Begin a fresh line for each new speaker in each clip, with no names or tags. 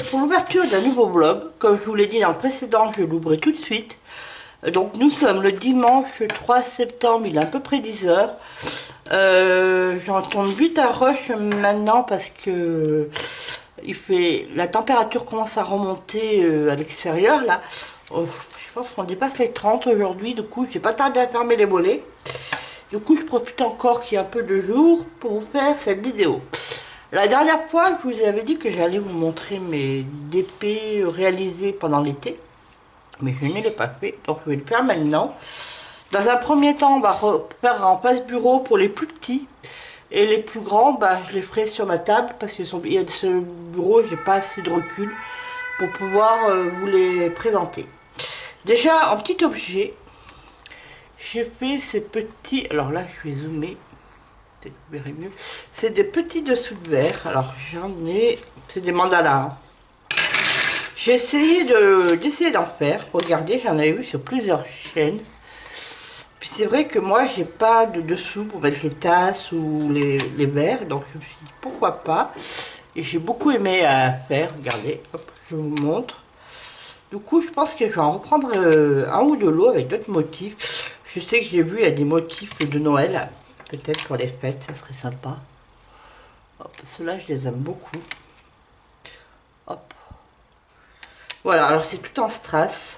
Pour l'ouverture d'un nouveau vlog, comme je vous l'ai dit dans le précédent, je l'ouvre tout de suite. Donc nous sommes le dimanche 3 septembre, il est à peu près 10 h. J'entends vite à rush maintenant parce que la température commence à remonter à l'extérieur là. Je pense qu'on dépasse les 30 aujourd'hui, du coup j'ai pas tardé à fermer les volets. Du coup je profite encore qu'il y ait un peu de jour pour vous faire cette vidéo. La dernière fois, je vous avais dit que j'allais vous montrer mes DP réalisés pendant l'été. Mais je ne l'ai pas fait, donc je vais le faire maintenant. Dans un premier temps, on va faire en passe bureau pour les plus petits. Et les plus grands, je les ferai sur ma table parce que sur ce bureau, j'ai pas assez de recul pour pouvoir vous les présenter. Déjà, en petit objet, j'ai fait ces petits... Alors là, je vais zoomer. Vous verrez mieux. C'est des petits dessous de verre. Alors j'en ai, c'est des mandalas. J'ai essayé d'essayer d'en faire. Regardez, j'en avais vu sur plusieurs chaînes. Puis c'est vrai que moi j'ai pas de dessous pour mettre les tasses ou les verres, donc je me suis dit pourquoi pas. Et j'ai beaucoup aimé faire. Regardez, hop, je vous montre. Du coup, je pense que je vais en reprendre un ou deux lots avec d'autres motifs. Je sais que j'ai vu il y a des motifs de Noël. Peut-être pour les fêtes, ça serait sympa. Hop, ceux-là, je les aime beaucoup. Hop. Voilà, alors c'est tout en strass.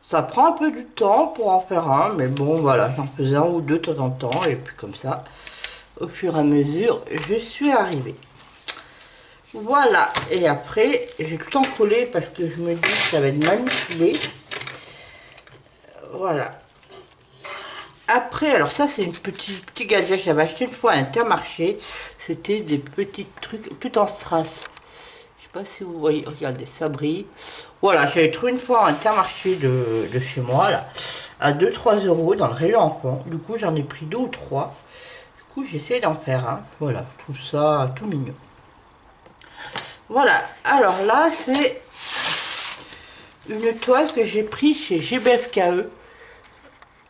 Ça prend un peu du temps pour en faire un, mais bon, voilà, j'en faisais un ou deux de temps en temps, et puis comme ça, au fur et à mesure, je suis arrivée. Voilà, et après, j'ai tout en collé parce que je me dis que ça va être manipulé. Voilà. Après, alors ça c'est une petit gadget que j'avais acheté une fois à Intermarché. C'était des petits trucs tout en strass. Je sais pas si vous voyez, regardez, ça brille. Voilà, j'avais trouvé une fois à Intermarché de chez moi, là, à 2-3 € dans le rayon enfant. Du coup, j'en ai pris 2 ou 3. Du coup, j'ai essayé d'en faire un. Voilà, je trouve ça tout mignon. Voilà, alors là, c'est une toile que j'ai prise chez GBFKE.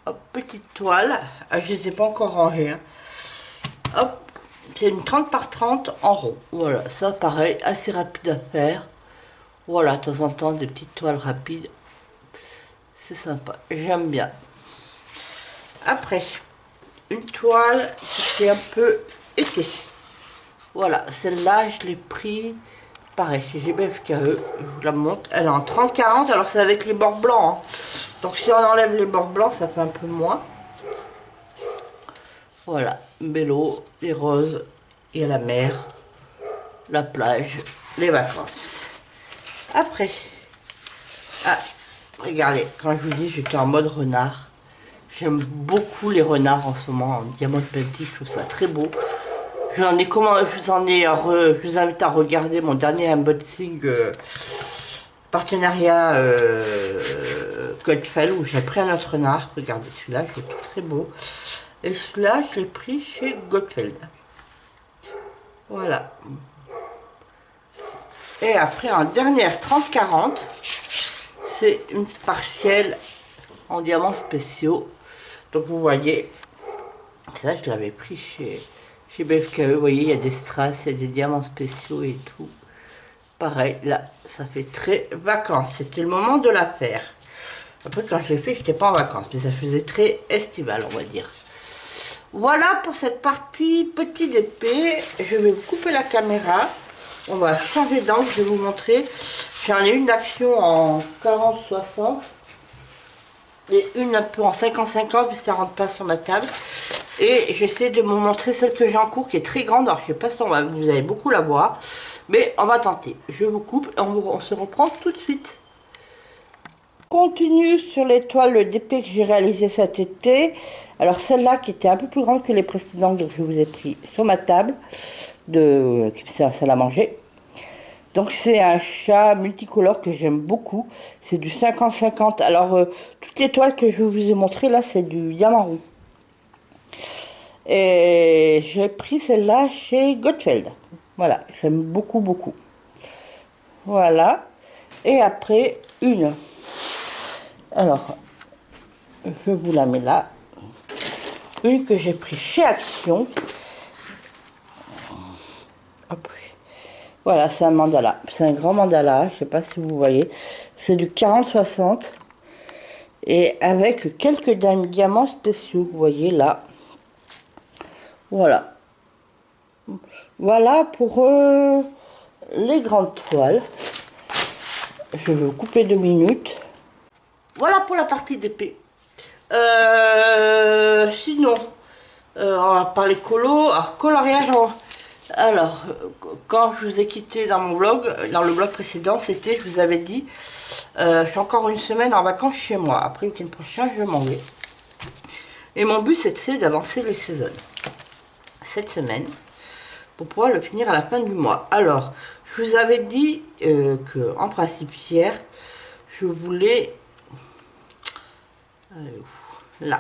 Hop, petite toile, je les ai pas encore rangées. Hein. Hop, c'est une 30 par 30 en rond. Voilà, ça pareil, assez rapide à faire. Voilà, de temps en temps, des petites toiles rapides. C'est sympa, j'aime bien. Après, une toile qui est un peu été. Voilà, celle-là, je l'ai pris, pareil, chez GBFKE. Je vous la montre. Elle est en 30-40, alors c'est avec les bords blancs. Hein. Donc si on enlève les bords blancs, ça fait un peu moins. Voilà, bélo, les roses, il y a la mer, la plage, les vacances. Après, regardez, quand je vous dis, j'étais en mode renard. J'aime beaucoup les renards en ce moment, en diamant painting, je trouve ça très beau. Je vous invite à regarder mon dernier unboxing partenariat Godfell où j'ai pris un autre renard. Regardez celui-là, je le trouve très beau. Et celui-là, je l'ai pris chez Godfell. Voilà. Et après, en dernière 30-40, c'est une partielle en diamants spéciaux. Donc vous voyez, là je l'avais pris chez BFKE. Vous voyez, il y a des strass, il y a des diamants spéciaux et tout. Pareil, là, ça fait très vacances. C'était le moment de la faire. Après, quand je l'ai fait, je n'étais pas en vacances, mais ça faisait très estival, on va dire. Voilà pour cette partie petit épée. Je vais vous couper la caméra. On va changer d'angle, je vais vous montrer. J'en ai une d'action en 40-60 et une un peu en 50-50, mais ça rentre pas sur ma table. Et j'essaie de vous montrer celle que j'ai en cours qui est très grande. Alors je sais pas si vous allez beaucoup la voir, mais on va tenter. Je vous coupe et on se reprend tout de suite. Continue sur les toiles d'épée que j'ai réalisées cet été. Alors celle-là qui était un peu plus grande que les précédentes, donc je vous ai pris sur ma table de salle à manger. Donc c'est un chat multicolore que j'aime beaucoup. C'est du 50-50. Alors toutes les toiles que je vous ai montrées là, c'est du Yamaru. Et j'ai pris celle-là chez Gottfeld. Voilà, j'aime beaucoup, beaucoup. Voilà. Et après, une. Alors, je vous la mets là. Une que j'ai pris chez Action. Hop. Voilà, c'est un mandala. C'est un grand mandala, je ne sais pas si vous voyez. C'est du 40-60. Et avec quelques diamants spéciaux, vous voyez là. Voilà. Voilà pour les grandes toiles. Je vais couper 2 minutes. Voilà pour la partie d'épée. Sinon, on va parler colo. Alors, coloriage. Alors, quand je vous ai quitté dans mon vlog, dans le vlog précédent, c'était, je vous avais dit, je suis encore une semaine en vacances chez moi. Après le week-end prochain, je m'en vais. Et mon but, c'est d'avancer les saisons cette semaine pour pouvoir le finir à la fin du mois. Alors, je vous avais dit que, en principe, hier, je voulais là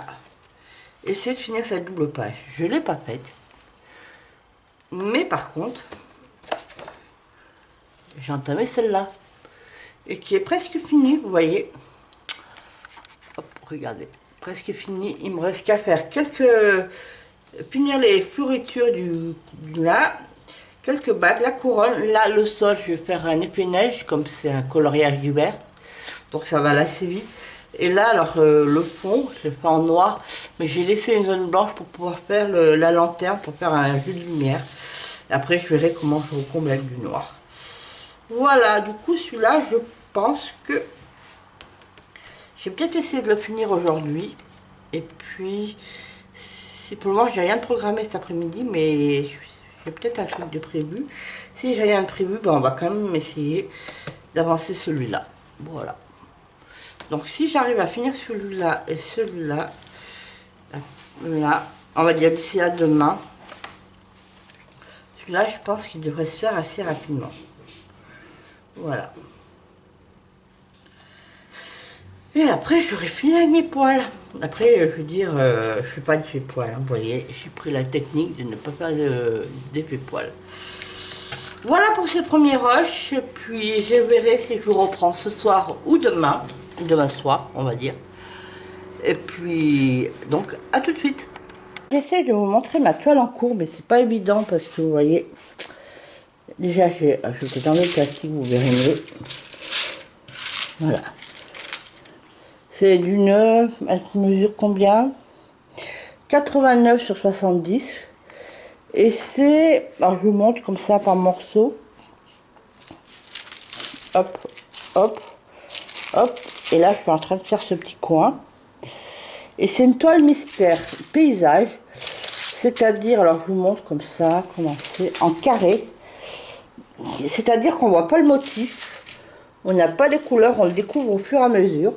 essayer de finir cette double page. Je l'ai pas faite, mais par contre, j'ai entamé celle-là et qui est presque finie, vous voyez. Hop, regardez, presque fini. Il me reste qu'à faire finir les fioritures du là, quelques bagues, la couronne. Là, le sol, je vais faire un effet neige comme c'est un coloriage d'hiver, donc ça va aller assez vite. Et là, alors le fond, je l'ai fait en noir, mais j'ai laissé une zone blanche pour pouvoir faire la lanterne, pour faire un jeu de lumière. Et après, je verrai comment je recomble avec du noir. Voilà, du coup, celui-là, je pense que j'ai peut-être essayé de le finir aujourd'hui. Et puis, si pour le moment, j'ai rien de programmé cet après-midi, mais j'ai peut-être un truc de prévu. Si j'ai rien de prévu, ben, on va quand même essayer d'avancer celui-là. Voilà. Donc si j'arrive à finir celui-là et celui-là, là, on va dire d'ici à demain, celui-là je pense qu'il devrait se faire assez rapidement. Voilà. Et après j'aurai fini avec mes poils. Après je veux dire, je fais pas d'effet poils, hein, vous voyez, j'ai pris la technique de ne pas faire d'effet poils. Voilà pour ces premiers rushs, et puis je verrai si je vous reprends ce soir ou demain soir on va dire. Et puis, donc, à tout de suite. J'essaie de vous montrer ma toile en cours, mais c'est pas évident parce que vous voyez, déjà, je vais dans le plastique, vous verrez mieux. Voilà. C'est d'une, elle mesure combien? 89 sur 70. Et c'est, alors je vous montre comme ça par morceaux. Hop, hop, hop. Et là, je suis en train de faire ce petit coin. Et c'est une toile mystère paysage, c'est-à-dire, alors je vous montre comme ça, comment c'est, en carré. C'est-à-dire qu'on voit pas le motif, on n'a pas les couleurs, on le découvre au fur et à mesure.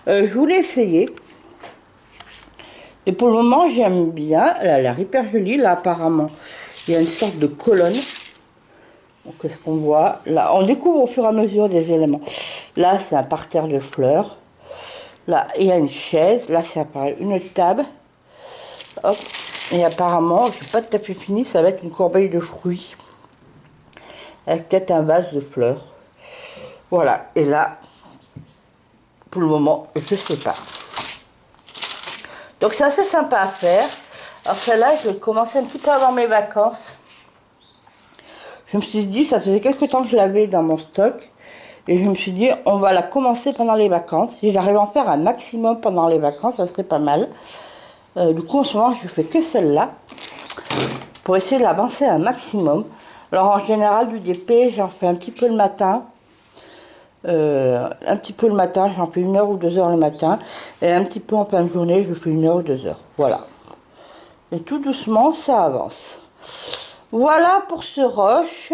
Je voulais essayer. Et pour le moment, j'aime bien. Elle a l'air hyper jolie. Là, apparemment, il y a une sorte de colonne. Donc, qu'est-ce qu'on voit? Là, on découvre au fur et à mesure des éléments. Là, c'est un parterre de fleurs. Là, il y a une chaise. Là, c'est une table. Hop. Et apparemment, je n'ai pas de tapis fini. Ça va être une corbeille de fruits. Avec peut-être un vase de fleurs. Voilà. Et là, pour le moment, je ne sais pas. Donc, c'est assez sympa à faire. Alors, celle-là, je vais commencer un petit peu avant mes vacances. Je me suis dit, ça faisait quelques temps que je l'avais dans mon stock. Et je me suis dit, on va la commencer pendant les vacances. Si j'arrive à en faire un maximum pendant les vacances, ça serait pas mal. Du coup, en ce moment, je fais que celle-là. Pour essayer de l'avancer un maximum. Alors, en général, du DP, j'en fais un petit peu le matin. J'en fais 1 heure ou 2 heures le matin. Et un petit peu en fin de journée, je fais 1 heure ou 2 heures. Voilà. Et tout doucement, ça avance. Voilà pour ce rush.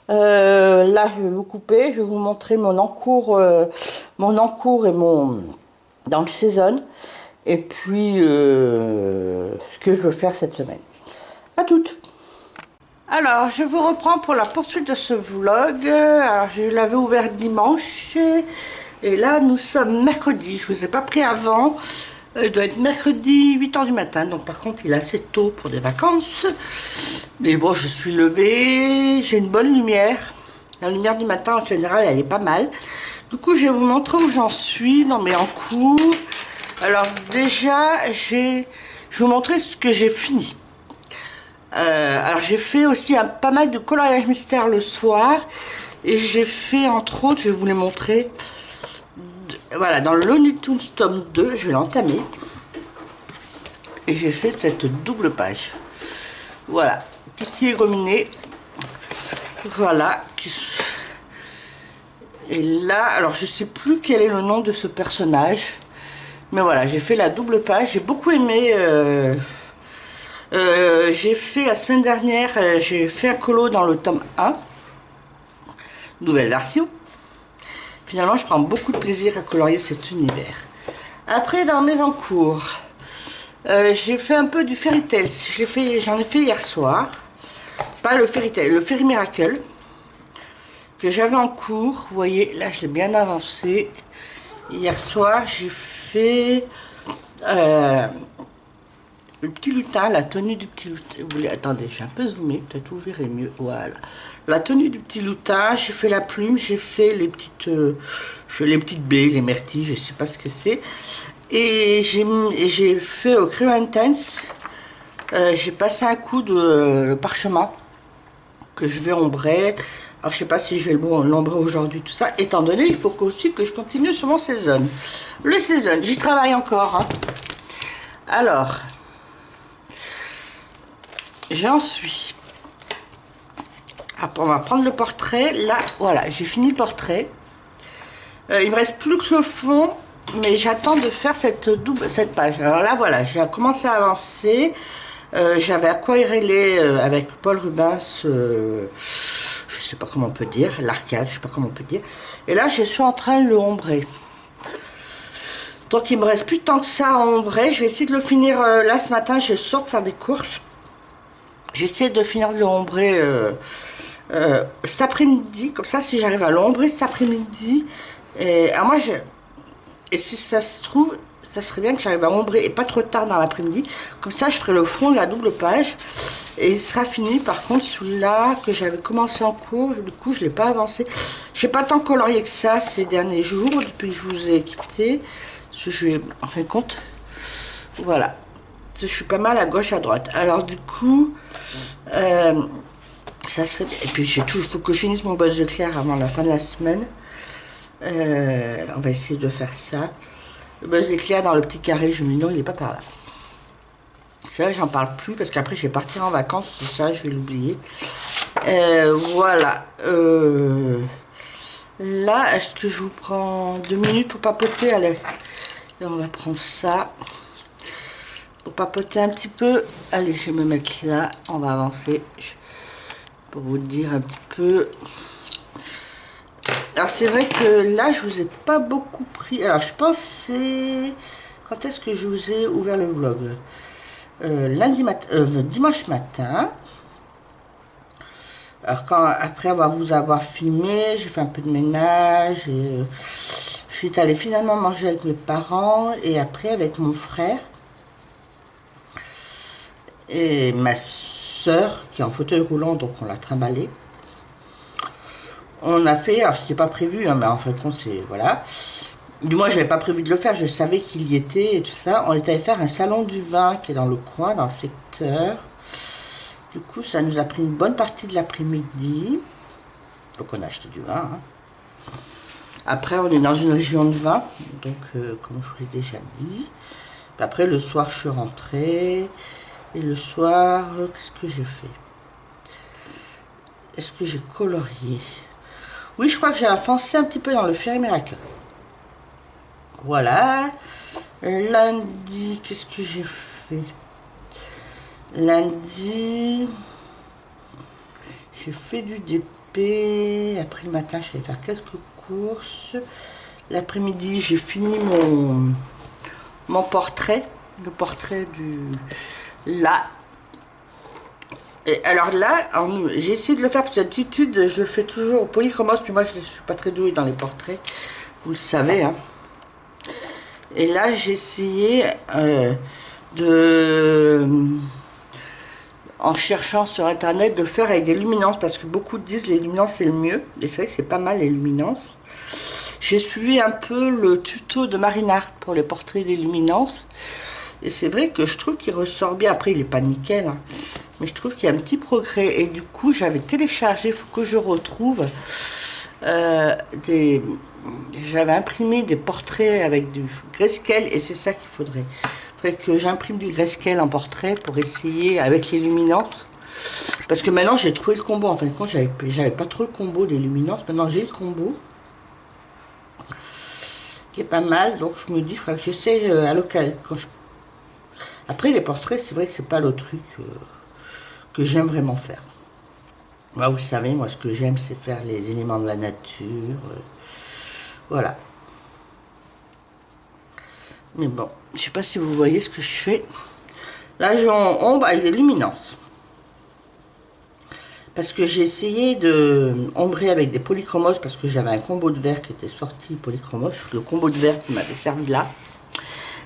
Là, je vais vous couper. Je vais vous montrer mon encours et mon dans le saison. Et puis, ce que je veux faire cette semaine. À toutes. Alors, je vous reprends pour la poursuite de ce vlog. Alors, je l'avais ouvert dimanche. Et là, nous sommes mercredi. Je ne vous ai pas pris avant. Il doit être mercredi 8 h du matin. Donc, par contre, il est assez tôt pour des vacances. Mais bon, je suis levée. J'ai une bonne lumière. La lumière du matin, en général, elle est pas mal. Du coup, je vais vous montrer où j'en suis dans mes en cours. Alors, déjà, je vais vous montrer ce que j'ai fini. Alors j'ai fait aussi pas mal de coloriage mystère le soir et j'ai fait entre autres, je vais vous les montrer, voilà, dans le Looney Tunes tome 2, je vais l'entamer et j'ai fait cette double page, voilà, Titi et Gominé, voilà, et là, alors je sais plus quel est le nom de ce personnage, mais voilà, j'ai fait la double page, j'ai beaucoup aimé. J'ai fait la semaine dernière, j'ai fait un colo dans le tome 1, nouvelle version. Finalement, je prends beaucoup de plaisir à colorier cet univers. Après, dans mes encours, j'ai fait un peu du Fairy Tail. J'en ai fait hier soir. Pas le Fairy Tail, le Fairy Miracle, que j'avais en cours. Vous voyez, là, je l'ai bien avancé. Hier soir, j'ai fait... le petit lutin, la tenue du petit lutin. Vous voulez, attendez, j'ai un peu zoomé, peut-être vous verrez mieux. Voilà. La tenue du petit lutin, j'ai fait la plume, j'ai fait les petites baies, les myrtilles, je sais pas ce que c'est. Et j'ai fait au crayon intense, j'ai passé un coup de parchemin que je vais ombrer. Alors je sais pas si je vais l'ombrer aujourd'hui, tout ça, étant donné il faut aussi que je continue sur mon Season. Le Season, j'y travaille encore. Hein. Alors... j'en suis. Après, on va prendre le portrait. Là, voilà, j'ai fini le portrait. Il me reste plus que le fond, mais j'attends de faire cette page. Alors là, voilà, j'ai commencé à avancer. J'avais aquarellé avec Paul Rubens, je sais pas comment on peut dire, l'arcade, je sais pas comment on peut dire. Et là, je suis en train de le ombrer. Donc, il me reste plus de temps que ça à ombrer. Je vais essayer de le finir. Là, ce matin, je sors pour faire des courses. J'essaie de finir de l'ombrer cet après-midi, comme ça si j'arrive à l'ombrer cet après-midi. Et si ça se trouve, ça serait bien que j'arrive à ombrer et pas trop tard dans l'après-midi. Comme ça je ferai le fond de la double page et il sera fini. Par contre celui-là que j'avais commencé en cours, du coup je ne l'ai pas avancé. J'ai pas tant colorié que ça ces derniers jours depuis que je vous ai quitté. Parce que je vais en fin de compte, voilà. Je suis pas mal à gauche, à droite. Alors du coup, ça serait... Et puis il faut que je finisse mon buzz de clair avant la fin de la semaine. On va essayer de faire ça. Le buzz d'éclair dans le petit carré, je me dis non, il n'est pas par là. C'est vrai, j'en parle plus parce qu'après je vais partir en vacances, c'est ça, je vais l'oublier. Voilà. Là, est-ce que je vous prends 2 minutes pour papoter? Allez, et on va prendre ça. Pour papoter un petit peu, allez, je vais me mettre là, on va avancer pour vous dire un petit peu. Alors c'est vrai que là je vous ai pas beaucoup pris. Alors je pense c'est quand est-ce que je vous ai ouvert le vlog, dimanche matin. Alors après vous avoir filmé, j'ai fait un peu de ménage et je suis allée finalement manger avec mes parents et après avec mon frère et ma soeur qui est en fauteuil roulant, donc on l'a trimballé. On a fait, alors c'était pas prévu, hein, mais en fait c'est, voilà. Du moins j'avais pas prévu de le faire, je savais qu'il y était et tout ça. On est allé faire un salon du vin qui est dans le coin, dans le secteur. Du coup ça nous a pris une bonne partie de l'après-midi. Donc on a acheté du vin. Hein. Après on est dans une région de vin, donc comme je vous l'ai déjà dit. Après le soir je suis rentrée. Et le soir, qu'est-ce que j'ai fait? Est-ce que j'ai colorié? Oui, je crois que j'ai avancé un petit peu dans le Fairy Miracle. Voilà. Lundi, qu'est-ce que j'ai fait? Lundi, j'ai fait du DP. Après le matin, je vais faire quelques courses. L'après-midi, j'ai fini mon portrait. Le portrait du... Là, Et alors là, j'ai essayé de le faire, parce que d'habitude, je le fais toujours au polychromos, puis moi, je ne suis pas très douée dans les portraits, vous le savez, hein. Et là, j'ai essayé de... en cherchant sur internet, de le faire avec des luminances, parce que beaucoup disent les luminances c'est le mieux, et c'est vrai que c'est pas mal les luminances. J'ai suivi un peu le tuto de Marinart pour les portraits des luminances, et c'est vrai que je trouve qu'il ressort bien. Après, il est pas nickel, hein, mais je trouve qu'il y a un petit progrès. Et du coup, j'avais téléchargé, il faut que je retrouve, des... j'avais imprimé des portraits avec du grayscale, et c'est ça qu'il faudrait. Il faudrait que j'imprime du grayscale en portrait pour essayer avec les luminances. Parce que maintenant, j'ai trouvé le combo. En fin de compte, j'avais pas trop le combo des luminances. Maintenant, j'ai le combo qui est pas mal. Donc, je me dis, il faudra que j'essaie à local. Après, les portraits, c'est vrai que c'est pas le truc que j'aime vraiment faire. Moi, vous savez, moi, ce que j'aime, c'est faire les éléments de la nature. Voilà. Mais bon, je sais pas si vous voyez ce que je fais. Là, j'ombre avec des luminances. Parce que j'ai essayé de ombrer avec des polychromos, parce que j'avais un combo de verre qui était sorti polychromos. Le combo de verre qui m'avait servi là.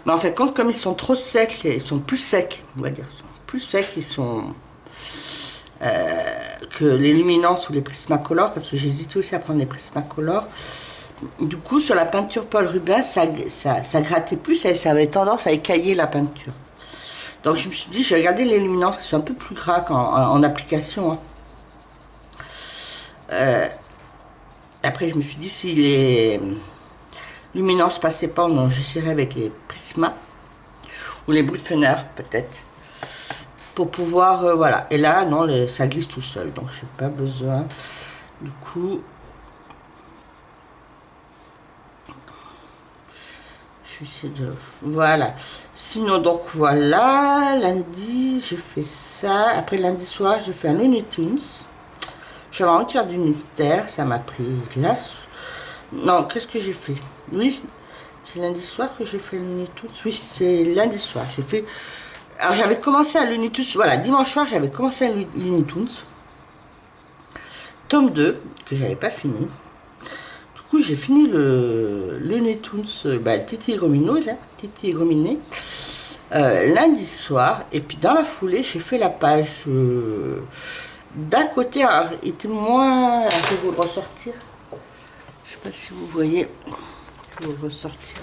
Mais en fait, comme ils sont trop secs, ils sont plus secs, on va dire. Ils sont plus secs, ils sont... que les luminances ou les Prismacolor, parce que j'hésitais aussi à prendre les Prismacolor. Du coup, sur la peinture Paul Rubens, ça grattait plus et ça avait tendance à écailler la peinture. Donc je me suis dit, j'ai regardé les luminances qui sont un peu plus gras en application. Hein. Après, je me suis dit, si les luminances passaient pas, non, j'essaierai avec les Prisma ou les Brutfener peut-être. Pour pouvoir, voilà. Et là, non, ça glisse tout seul, donc j'ai pas besoin. Du coup, je vais essayer de... Voilà. Sinon, donc voilà, lundi, je fais ça. Après, lundi soir, je fais un Looney Tunes. J'avais envie de faire du mystère, ça m'a pris là. Non, qu'est-ce que j'ai fait? Oui, c'est lundi soir que j'ai fait le Looney Tunes. Oui, c'est lundi soir, j'ai fait... Alors j'avais commencé à Looney Tunes, voilà, dimanche soir j'avais commencé à Looney Tunes, tome 2, que j'avais pas fini. Du coup j'ai fini le Looney Tunes, Titi et Gromino, là, Titi et Grominé, lundi soir, et puis dans la foulée j'ai fait la page d'un côté, alors il était moins, je vais vous le ressortir, je sais pas si vous voyez, je vais vous le ressortir,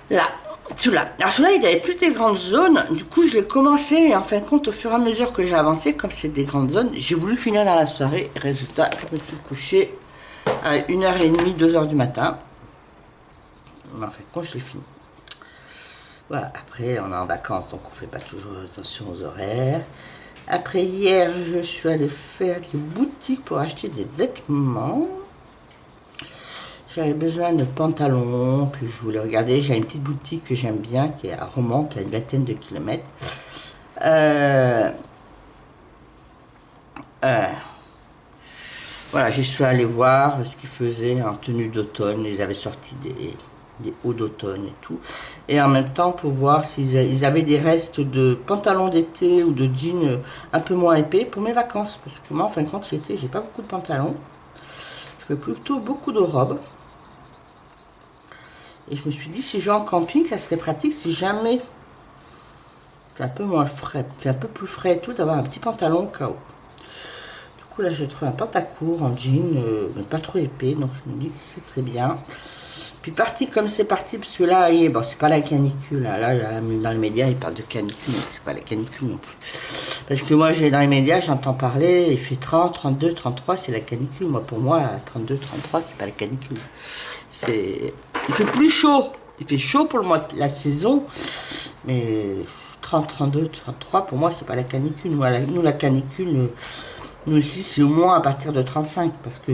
là. Celui-là. Alors celui-là, il n'avait plus des grandes zones. Du coup, je l'ai commencé. Et en fin de compte, au fur et à mesure que j'ai avancé, comme c'est des grandes zones, j'ai voulu finir dans la soirée. Résultat, je me suis couché à 1h30, 2h du matin. Mais en fin de compte, je l'ai fini. Voilà. Après, on est en vacances, donc on ne fait pas toujours attention aux horaires. Après, hier, je suis allée faire des boutiques pour acheter des vêtements. J'avais besoin de pantalons, puis je voulais regarder, j'ai une petite boutique que j'aime bien, qui est à Romans, qui a une vingtaine de kilomètres. Voilà, j'y suis allé voir ce qu'ils faisaient en tenue d'automne, ils avaient sorti des hauts d'automne et tout. Et en même temps, pour voir s'ils avaient des restes de pantalons d'été ou de jeans un peu moins épais pour mes vacances. Parce que moi, en fin de compte, l'été, j'ai pas beaucoup de pantalons. Je fais plutôt beaucoup de robes. Et je me suis dit, si je vais en camping, ça serait pratique si jamais c'est un peu moins frais, c'est un peu plus frais et tout, d'avoir un petit pantalon au cas où. Du coup, là, j'ai trouvé un pantacourt en jean, mais pas trop épais, donc je me dis que c'est très bien. Puis parti comme c'est parti, parce que là, bon, c'est pas la canicule. Là, dans les médias, ils parlent de canicule, mais c'est pas la canicule non plus. Parce que moi, dans les médias, j'entends parler, il fait 30, 32, 33, c'est la canicule. Moi, pour moi, 32, 33, c'est pas la canicule. Il fait plus chaud. Il fait chaud pour le mois de la saison, mais 30, 32, 33, pour moi, c'est pas la canicule. Nous, la canicule, nous aussi, c'est au moins à partir de 35, parce que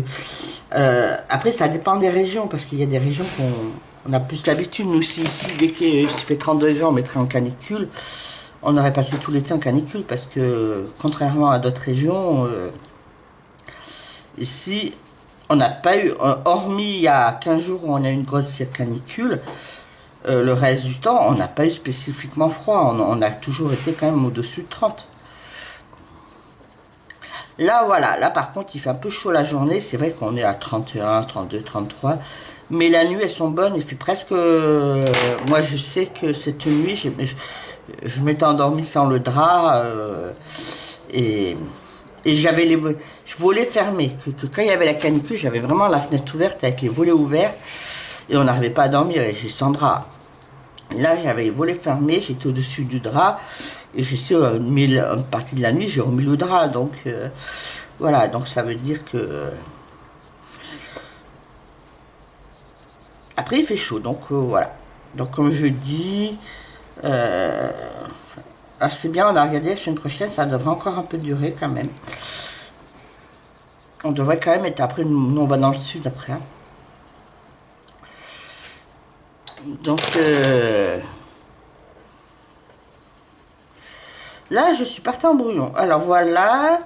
après, ça dépend des régions, parce qu'il y a des régions qu'on a plus l'habitude. Nous aussi, ici, dès qu'il fait 30 degrés, on mettrait en canicule. On aurait passé tout l'été en canicule, parce que, contrairement à d'autres régions, ici, on n'a pas eu, hormis il y a 15 jours où on a eu une grosse canicule, le reste du temps, on n'a pas eu spécifiquement froid. On a toujours été quand même au-dessus de 30. Là, voilà. Là, par contre, il fait un peu chaud la journée. C'est vrai qu'on est à 31, 32, 33. Mais la nuit, elles sont bonnes. Il fait presque... moi, je sais que cette nuit, je m'étais endormie sans le drap. Et, et j'avais les volets fermés. Que quand il y avait la canicule, j'avais vraiment la fenêtre ouverte avec les volets ouverts. Et on n'arrivait pas à dormir. Et j'ai sans drap. Là, j'avais les volets fermés. J'étais au-dessus du drap. Et je sais, une partie de la nuit, j'ai remis le drap. Donc, voilà. Donc, ça veut dire que... Après, il fait chaud. Donc, voilà. Donc, comme je dis... c'est bien, on a regardé la semaine prochaine. Ça devrait encore un peu durer quand même. On devrait quand même être après... Nous, on va dans le sud après. Hein. Donc... là, je suis partie en brouillon. Alors, voilà...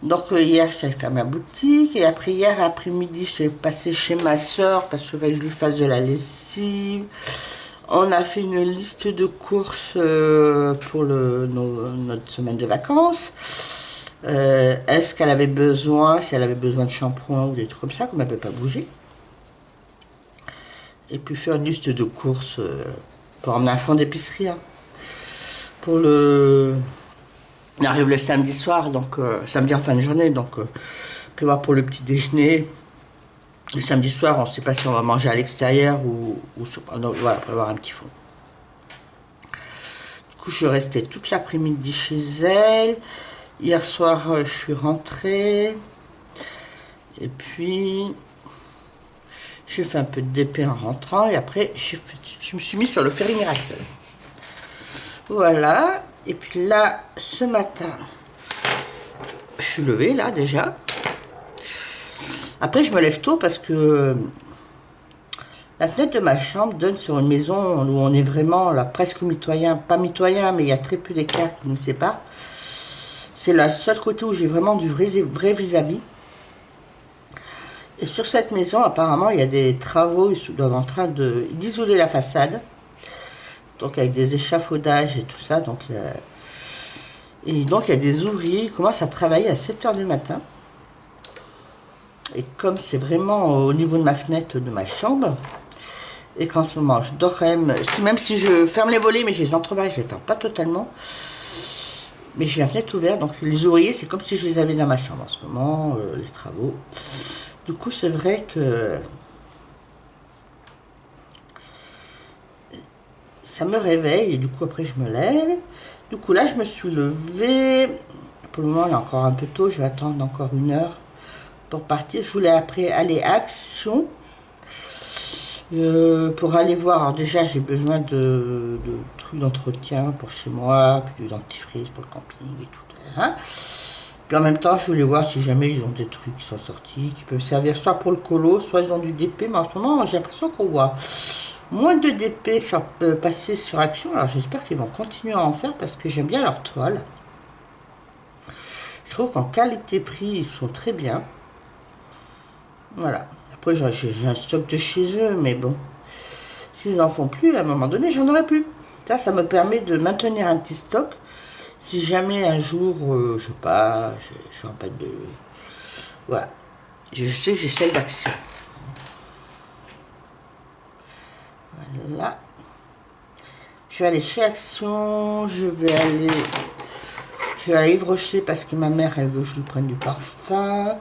Donc hier, je suis allée faire ma boutique. Et après, hier après-midi, je suis passée chez ma soeur parce que je lui fasse de la lessive. On a fait une liste de courses pour notre semaine de vacances. Est-ce qu'elle avait besoin, si elle avait besoin de shampoing ou des trucs comme ça, comme elle ne peut pas bouger. Et puis faire une liste de courses pour emmener un fond d'épicerie. Hein. Pour le... On arrive le samedi soir, donc samedi en fin de journée, donc prévoir pour le petit déjeuner. Le samedi soir, on ne sait pas si on va manger à l'extérieur ou donc, voilà, prévoir un petit fond. Du coup, je restais toute l'après-midi chez elle. Hier soir, je suis rentrée. Et puis, j'ai fait un peu de DP en rentrant. Et après, je me suis mis sur le Ferry Miracle. Voilà. Et puis là, ce matin, je suis levée là déjà. Après, je me lève tôt parce que la fenêtre de ma chambre donne sur une maison où on est vraiment là, presque mitoyen. Pas mitoyen, mais il y a très peu d'écart qui nous séparent. C'est le seul côté où j'ai vraiment du vrai vis-à-vis. Et sur cette maison, apparemment, il y a des travaux. Ils doivent en train d'isoler la façade. Donc avec des échafaudages et tout ça. Donc, et donc il y a des ouvriers qui commencent à travailler à 7 h du matin. Et comme c'est vraiment au niveau de ma fenêtre de ma chambre, et qu'en ce moment je dors quand même si je ferme les volets, mais je les entrebats, je les ferme pas totalement. Mais j'ai la fenêtre ouverte, donc les ouvriers, c'est comme si je les avais dans ma chambre en ce moment, les travaux. Du coup, c'est vrai que ça me réveille et du coup après je me lève. Du coup là je me suis levée. Pour le moment il est encore un peu tôt, je vais attendre encore 1 heure pour partir. Je voulais après aller à Action pour aller voir. Alors déjà j'ai besoin de trucs d'entretien pour chez moi, puis du dentifrice pour le camping et tout. Hein. Puis en même temps je voulais voir si jamais ils ont des trucs qui sont sortis, qui peuvent servir soit pour le colo, soit ils ont du DP. Mais en ce moment j'ai l'impression qu'on voit moins de DP passer sur Action. Alors j'espère qu'ils vont continuer à en faire parce que j'aime bien leur toile. Je trouve qu'en qualité-prix, ils sont très bien. Voilà. Après, j'ai un stock de chez eux, mais bon. S'ils n'en font plus, à un moment donné, j'en aurais plus. Ça me permet de maintenir un petit stock. Si jamais un jour, je sais pas, je en de... Voilà. Je sais que j'ai celle d'Action. Voilà. Je vais aller chez Action. Je vais à Yves Rocher parce que ma mère, elle veut que je lui prenne du parfum.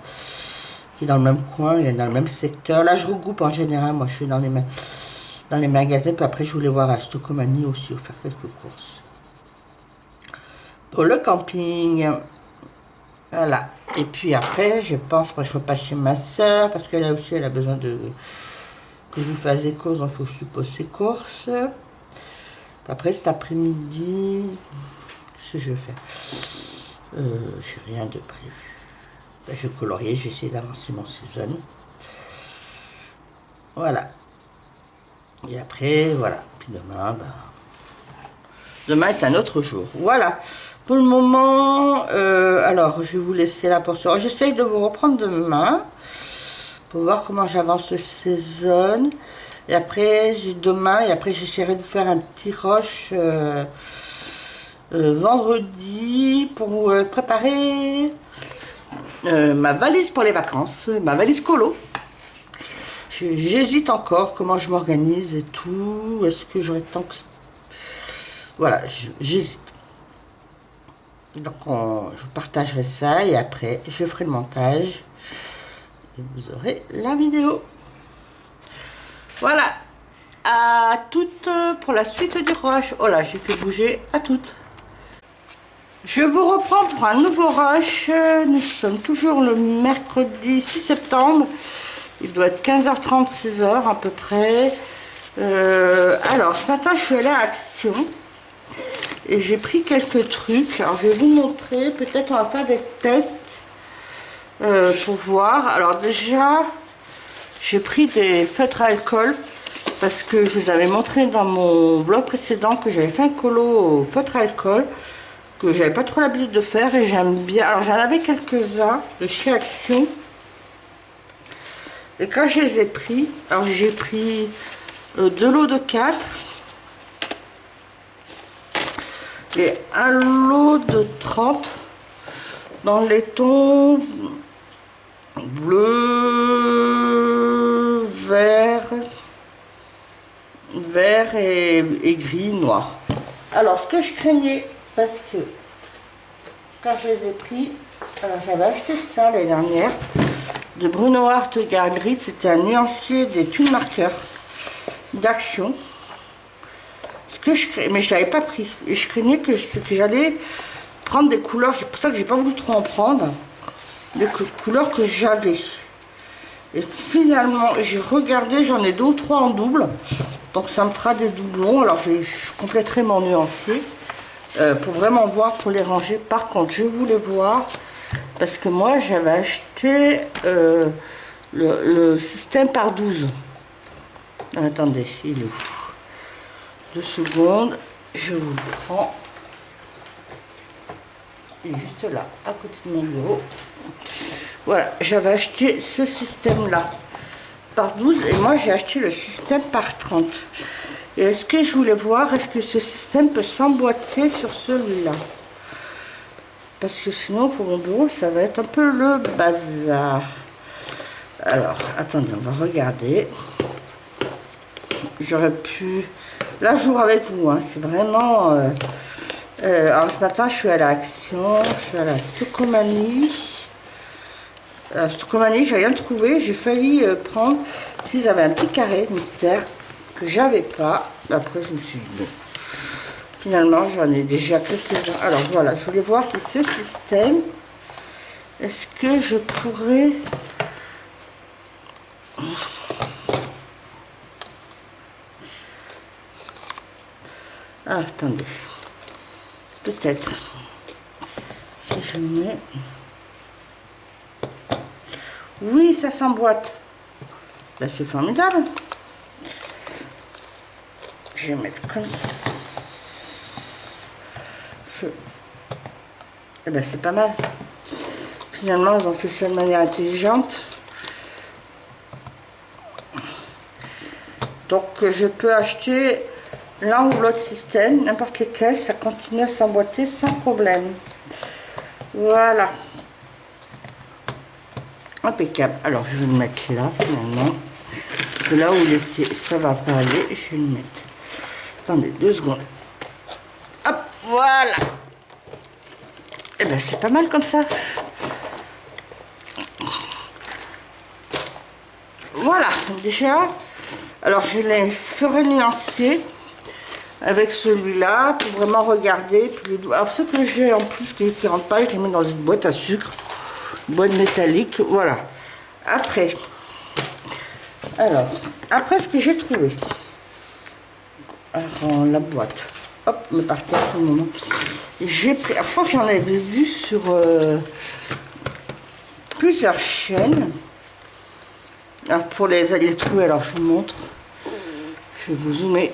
Qui est dans le même coin, il est dans le même secteur. Là, je regroupe en général. Moi, je suis dans les magasins. Puis après, je voulais voir à Stocomanie aussi, faire quelques courses. Pour le camping. Voilà. Et puis après, je pense, moi, je repasse chez ma soeur parce qu'elle aussi, elle a besoin que je lui fasse des courses. Donc, il faut que je lui pose ses courses. Après, cet après-midi, qu'est-ce que je vais faire? Je n'ai rien de prévu. Ben, je vais colorier, je vais essayer d'avancer mon saison. Voilà. Et après, voilà. Puis demain, ben... demain est un autre jour. Voilà. Pour le moment, alors, je vais vous laisser là pour ça. J'essaye de vous reprendre demain pour voir comment j'avance le saison. Et après, j'ai demain, et après, j'essaierai de faire un petit rush vendredi pour préparer ma valise pour les vacances, ma valise colo. J'hésite encore comment je m'organise et tout. Est-ce que j'aurai tant que... Voilà, j'hésite. Donc je partagerai ça et après je ferai le montage. Et vous aurez la vidéo. Voilà. À toutes pour la suite du rush. Oh là, j'ai fait bouger. À toutes. Je vous reprends pour un nouveau rush. Nous sommes toujours le mercredi 6 septembre. Il doit être 15h30, 16h à peu près. Alors, ce matin, je suis allée à Action. Et j'ai pris quelques trucs. Alors, je vais vous montrer. Peut-être on va faire des tests pour voir. Alors, déjà, j'ai pris des feutres à alcool. Parce que je vous avais montré dans mon vlog précédent que j'avais fait un colo au feutre à alcool. Que j'avais pas trop l'habitude de faire et j'aime bien. Alors, j'en avais quelques-uns de chez Action. Et quand je les ai pris, alors j'ai pris de l'eau de 4 et un lot de 30 dans les tons bleu, vert et gris, noir. Alors ce que je craignais, parce que quand je les ai pris, alors j'avais acheté ça l'année dernière de Bruno Art Galerie, c'était un nuancier des tuiles marqueurs d'Action. Mais je l'avais pas pris et je craignais que j'allais prendre des couleurs, c'est pour ça que j'ai pas voulu trop en prendre, des couleurs que j'avais. Et finalement j'ai regardé, j'en ai 2 ou 3 en double, donc ça me fera des doublons. Alors je compléterai mon nuancier pour vraiment voir, pour les ranger. Par contre je voulais voir, parce que moi j'avais acheté le système par 12. Attendez, il est où? 2 secondes, je vous le prends. Il est juste là, à côté de mon bureau. Voilà, j'avais acheté ce système-là par 12 et moi j'ai acheté le système par 30. Et est-ce que je voulais voir, est-ce que ce système peut s'emboîter sur celui-là? Parce que sinon pour mon bureau ça va être un peu le bazar. Alors attendez, on va regarder. J'aurais pu... Là je joue avec vous, hein. C'est vraiment... alors ce matin je suis à l'Action, je suis à la Stocomanie. À Stocomanie j'ai rien trouvé, j'ai failli prendre, s'ils avaient un petit carré mystère que j'avais pas. Après je me suis dit bon. Finalement, j'en ai déjà quelques-uns. Alors voilà, je voulais voir si ce système, est-ce que je pourrais... Ah, attendez. Peut-être. Si je mets... Oui, ça s'emboîte. Là, c'est formidable. Je vais mettre comme ça. Eh ben c'est pas mal. Finalement, ils ont fait ça de manière intelligente. Donc, je peux acheter l'un ou l'autre système, n'importe lequel, ça continue à s'emboîter sans problème. Voilà. Impeccable. Alors, je vais le mettre là, finalement. Parce que là où il était, ça va pas aller. Je vais le mettre. Attendez, 2 secondes. Hop, voilà. Eh ben, c'est pas mal comme ça. Voilà, déjà. Alors, je les ferai nuancer avec celui-là pour vraiment regarder. Puis alors, ce que j'ai en plus qui ne rentre pas, je les mets dans une boîte à sucre, une boîte métallique. Voilà. Après, ce que j'ai trouvé. Alors, la boîte. Hop, mais par terre pour le moment. J'ai pris, je crois que j'en avais vu sur plusieurs chaînes. Alors pour les trouver, alors je vous montre. Je vais vous zoomer.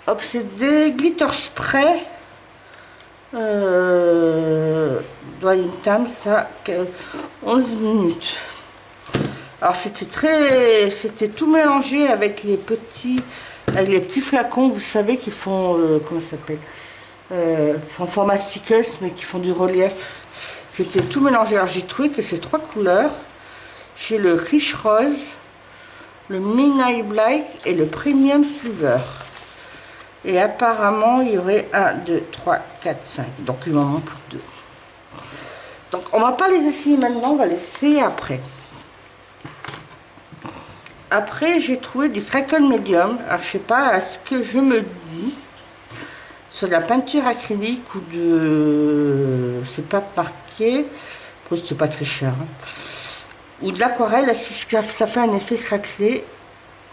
Hop, c'est des glitter spray. Drying time, ça 11 minutes. Alors c'était tout mélangé avec les petits flacons, vous savez, qui font comment ça s'appelle, en format stickers, mais qui font du relief. C'était tout mélangé. Alors j'ai trouvé que ces 3 couleurs. J'ai le Rich Rose, le Midnight Black et le Premium Silver. Et apparemment, il y aurait 1, 2, 3, 4, 5. Donc il m'en manque plus que 2. Donc on va pas les essayer maintenant, on va les essayer après. Après, j'ai trouvé du Crackle Medium. Alors je sais pas ce que je me dis sur de la peinture acrylique ou de... c'est pas marqué. C'est pas très cher. Hein. Ou de l'aquarelle, est-ce que ça fait un effet craquelé?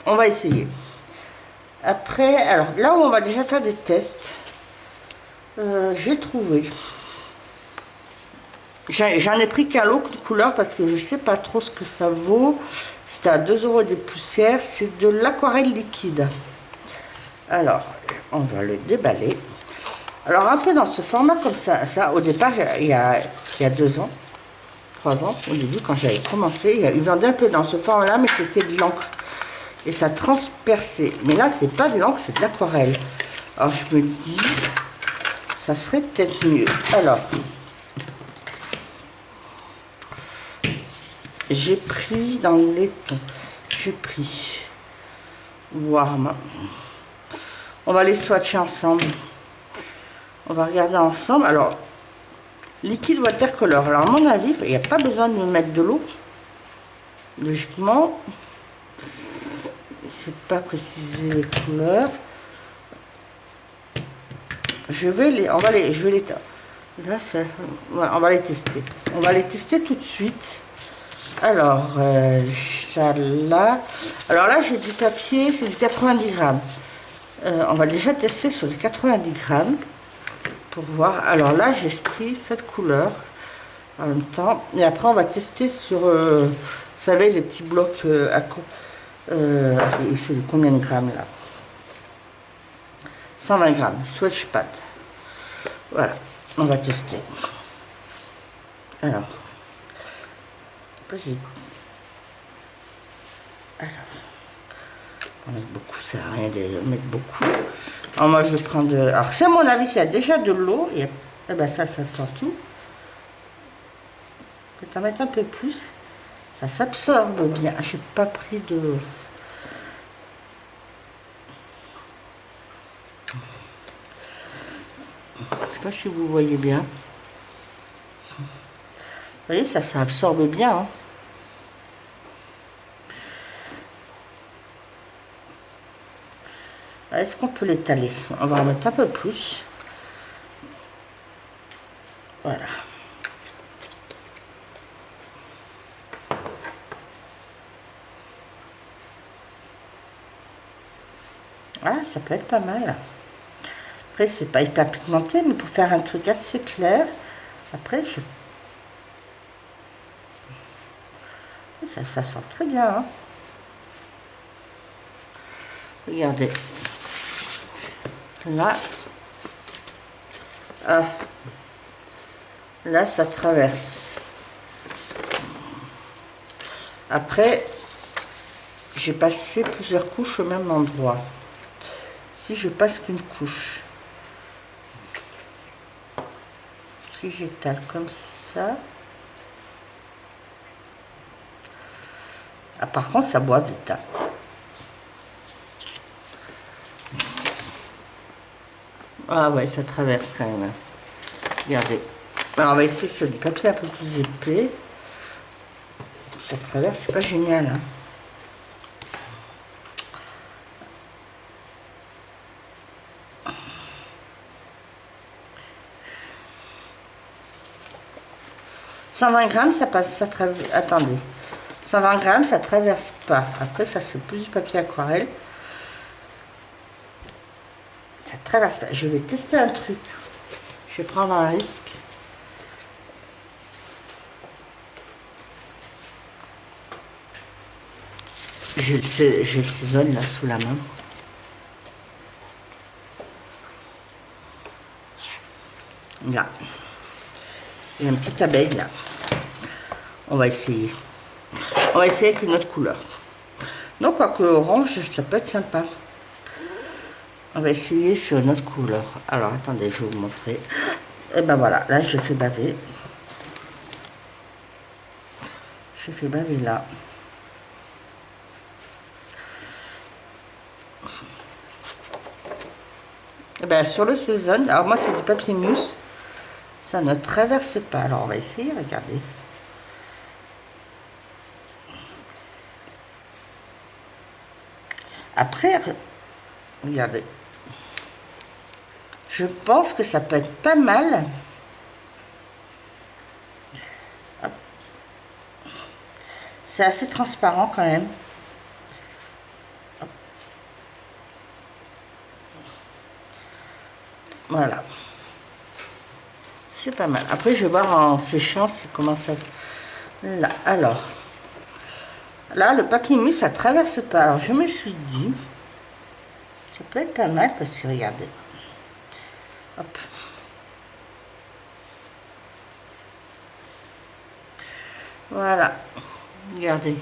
On va essayer. Après, alors là où on va déjà faire des tests, j'ai trouvé. J'en ai pris qu'un lot de couleurs parce que je sais pas trop ce que ça vaut. C'était à 2 € des poussières. C'est de l'aquarelle liquide. Alors, on va le déballer. Alors, un peu dans ce format comme ça. Ça, au départ, il y a 2 ans. 3 ans, au début, quand j'avais commencé, ils vendaient un peu dans ce format-là, mais c'était de l'encre. Et ça transperçait. Mais là, c'est pas de l'encre, c'est de l'aquarelle. Alors, je me dis, ça serait peut-être mieux. Alors, j'ai pris dans le laiton. J'ai pris Warm. On va les swatcher ensemble. On va regarder ensemble. Alors, liquide watercolor. Alors, à mon avis, il n'y a pas besoin de me mettre de l'eau. Logiquement, c'est pas précisé les couleurs. Je vais les là, ouais, on va les tester. On va les tester tout de suite. Alors, là, j'ai du papier, c'est du 90 grammes. On va déjà tester sur les 90 grammes pour voir. Alors là, j'ai pris cette couleur en même temps. Et après, on va tester sur, vous savez, les petits blocs c'est combien de grammes là? 120 grammes, Swatchpad. Voilà, on va tester. Alors, vas-y. Alors, on va mettre beaucoup, ça sert à rien de mettre beaucoup. Alors moi, je vais prendre de... Alors, c'est à mon avis, s'il y a déjà de l'eau, et eh ben ça tord tout. Peut-être en mettre un peu plus. Ça s'absorbe bien. Je n'ai pas pris de... Je sais pas si vous voyez bien. Vous voyez, ça absorbe bien. Hein. Est-ce qu'on peut l'étaler? On va en mettre un peu plus. Voilà. Ah, ça peut être pas mal. Après, c'est pas hyper pigmenté, mais pour faire un truc assez clair, après, ça sort très bien. Hein. Regardez. Là, là, ça traverse. Après, j'ai passé plusieurs couches au même endroit. Si je passe qu'une couche, si j'étale comme ça, ah, par contre, ça boit vite. Hein. Ah ouais, ça traverse quand même. Regardez. Alors, on va essayer sur du papier un peu plus épais. Ça traverse, c'est pas génial. Hein. « 120 grammes, ça passe, ça traverse... Attendez. 120 grammes, ça traverse pas. Après, ça, c'est plus du papier aquarelle. Ça traverse pas. Je vais tester un truc. Je vais prendre un risque. Je le saisonne là sous la main. Là. Il y a une petite abeille là. On va essayer. On va essayer avec une autre couleur. Donc, quoique orange, ça peut être sympa. On va essayer sur une autre couleur. Alors, attendez, je vais vous montrer. Et ben voilà, là, je le fais baver. je fais baver là. Et ben, sur le Sézanne, alors moi c'est du papier mousse, ça ne traverse pas. Alors on va essayer, regardez. Après, regardez. Je pense que ça peut être pas mal. C'est assez transparent quand même. Voilà. C'est pas mal. Après, je vais voir en séchant comment ça... Là, alors. Là, le papier mousse, ça traverse pas. Alors, je me suis dit... Ça peut être pas mal parce que, regardez. Hop. Voilà. Regardez.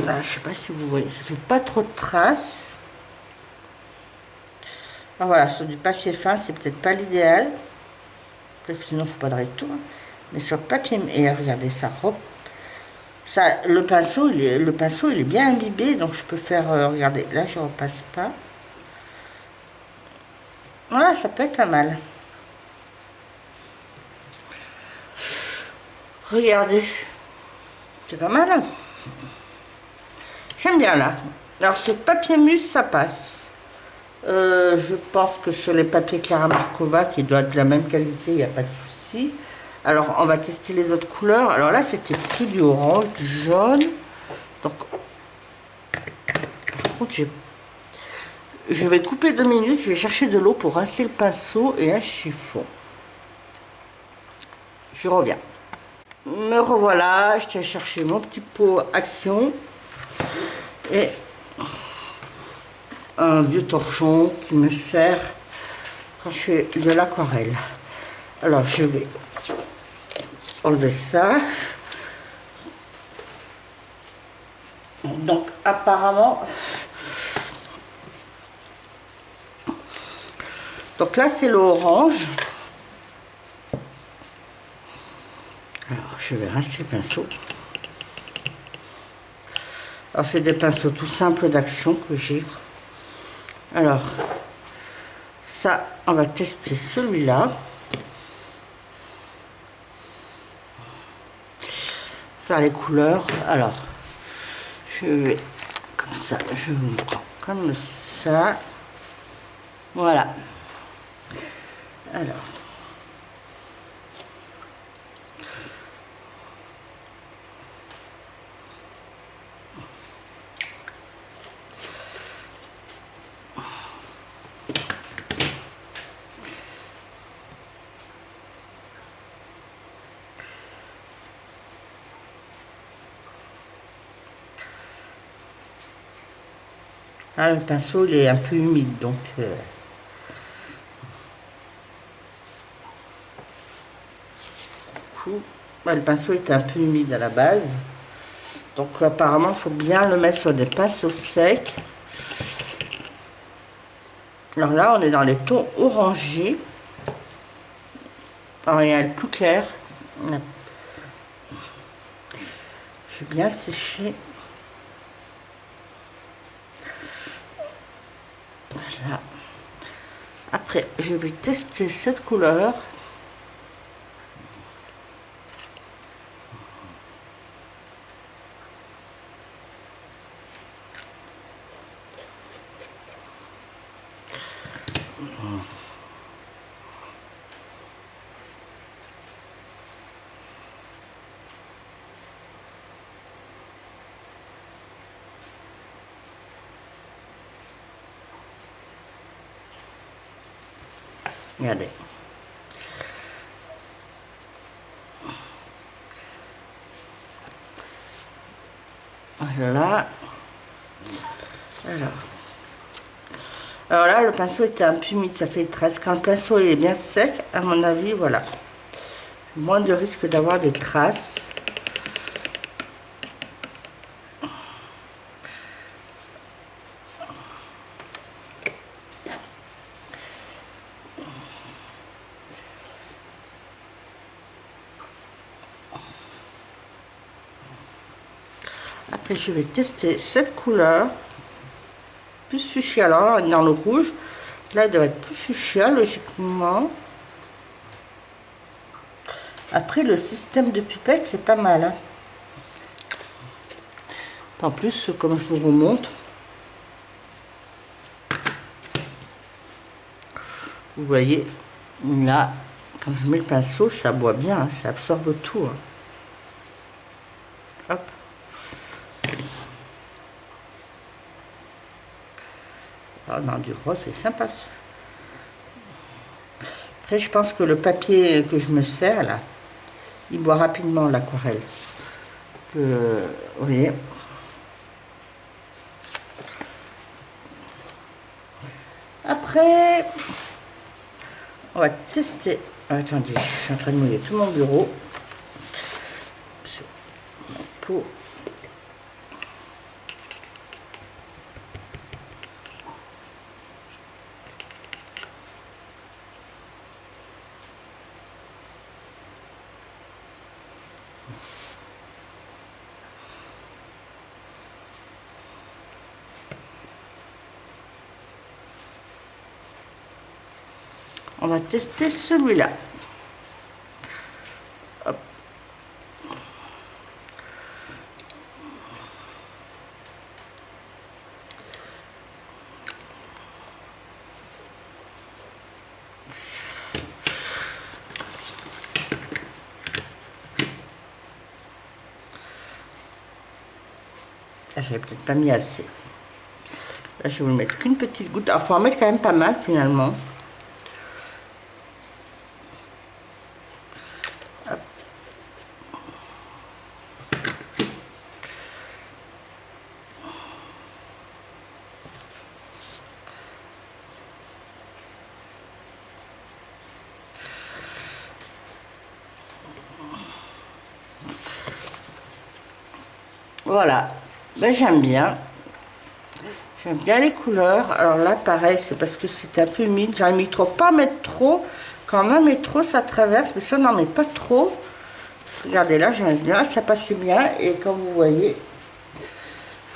Là, je sais pas si vous voyez. Ça fait pas trop de traces. Ah, voilà, sur du papier fin, c'est peut-être pas l'idéal. Sinon, faut pas de recto. Mais sur le papier... Et regardez, ça... Ça, le pinceau, il est bien imbibé, donc je peux faire... regardez, là, je repasse pas. Voilà, ça peut être pas mal. Regardez. C'est pas mal, hein. J'aime bien, là. Alors, ce papier mousse, ça passe. Je pense que sur les papiers Clara Markova, qui doivent être de la même qualité, il n'y a pas de souci. Alors, on va tester les autres couleurs. Alors là, c'était plutôt du orange, du jaune. Donc, par contre, je vais couper 2 minutes. Je vais chercher de l'eau pour rincer le pinceau et un chiffon. Je reviens. Me revoilà. Je tiens à chercher mon petit pot Action. Et un vieux torchon qui me sert quand je fais de l'aquarelle. Alors, je vais enlever ça. Donc apparemment, donc là c'est l'orange. Alors je vais rincer le pinceau. Alors c'est des pinceaux tout simples d'Action que j'ai. Alors ça, on va tester celui-là. Faire les couleurs. Alors je vais comme ça, je vous prends comme ça. Voilà. Alors. Ah, le pinceau il est un peu humide, donc le pinceau est un peu humide à la base, donc apparemment il faut bien le mettre sur des pinceaux secs. Alors là on est dans les tons orangés. Alors il y a le plus clair. Je vais bien sécher. Voilà. Après, je vais tester cette couleur. Regardez. Voilà. Alors là, le pinceau était un peu humide, ça fait 13. Quand le pinceau est bien sec, à mon avis, voilà. Moins de risque d'avoir des traces. Après, je vais tester cette couleur. Plus fuchsia. Alors là, on est dans le rouge. Là, il doit être plus fuchsia, logiquement. Après, le système de pipette, c'est pas mal. Hein. En plus, comme je vous remonte, vous voyez, là, quand je mets le pinceau, ça boit bien, hein, ça absorbe tout. Hein. Hop. Alors, dans du rose, c'est sympa. Après, je pense que le papier que je me sers, là, il boit rapidement l'aquarelle. Vous voyez. Après, on va tester. Attendez, je suis en train de mouiller tout mon bureau. Sur ma peau. On va tester celui-là. Là, j'avais peut-être pas mis assez. Là, je vais vous mettre qu'une petite goutte. Alors, il faut en mettre quand même pas mal finalement. Hop. Voilà, ben, j'aime bien. J'aime bien les couleurs. Alors là, pareil, c'est parce que c'est un peu humide. J'en ai trop, pas mettre trop. Quand on en met trop, ça traverse. Mais si on n'en met pas trop, regardez là, j'aime bien, ça passait bien. Et comme vous voyez,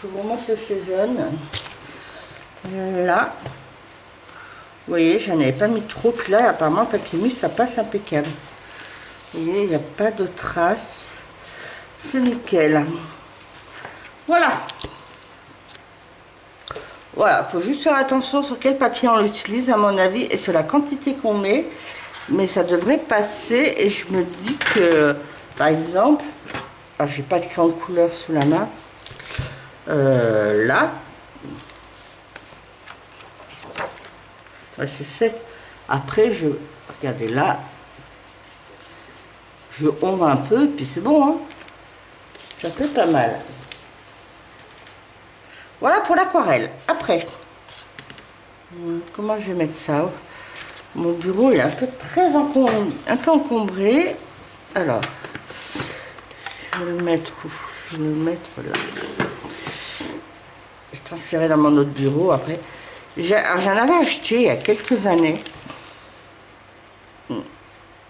je vous montre le saison. Là, vous voyez, j'en avais pas mis trop. Puis là, apparemment, le papier mousse, ça passe impeccable. Vous voyez, il n'y a pas de traces. C'est nickel. Voilà. Voilà, il faut juste faire attention sur quel papier on l'utilise, à mon avis, et sur la quantité qu'on met. Mais ça devrait passer. Et je me dis que, par exemple, alors j'ai pas de crayon de couleur sous la main. Là, ouais, c'est sec. Après, regardez là, je ombre un peu, et puis c'est bon, hein. Ça fait pas mal. Voilà pour l'aquarelle. Après, comment je vais mettre ça? Mon bureau est un peu un peu encombré. Alors, je vais le mettre où? Je vais le mettre là. Je transférerai dans mon autre bureau après. J'en avais acheté il y a quelques années.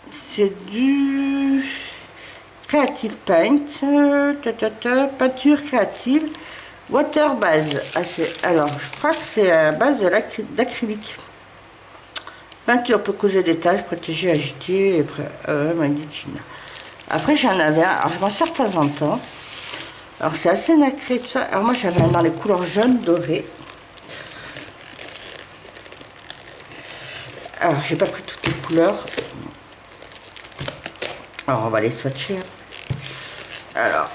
C'est du Creative Paint, peinture créative. Water base. Alors, je crois que c'est à base d'acrylique. Peinture peut causer des taches, protéger, agiter. Après, j'en avais un. Alors, je m'en sers de temps en temps. Alors, c'est assez nacré, tout ça. Alors, moi, j'avais un dans les couleurs jaunes dorées. Alors, j'ai pas pris toutes les couleurs. Alors, on va les swatcher. Alors.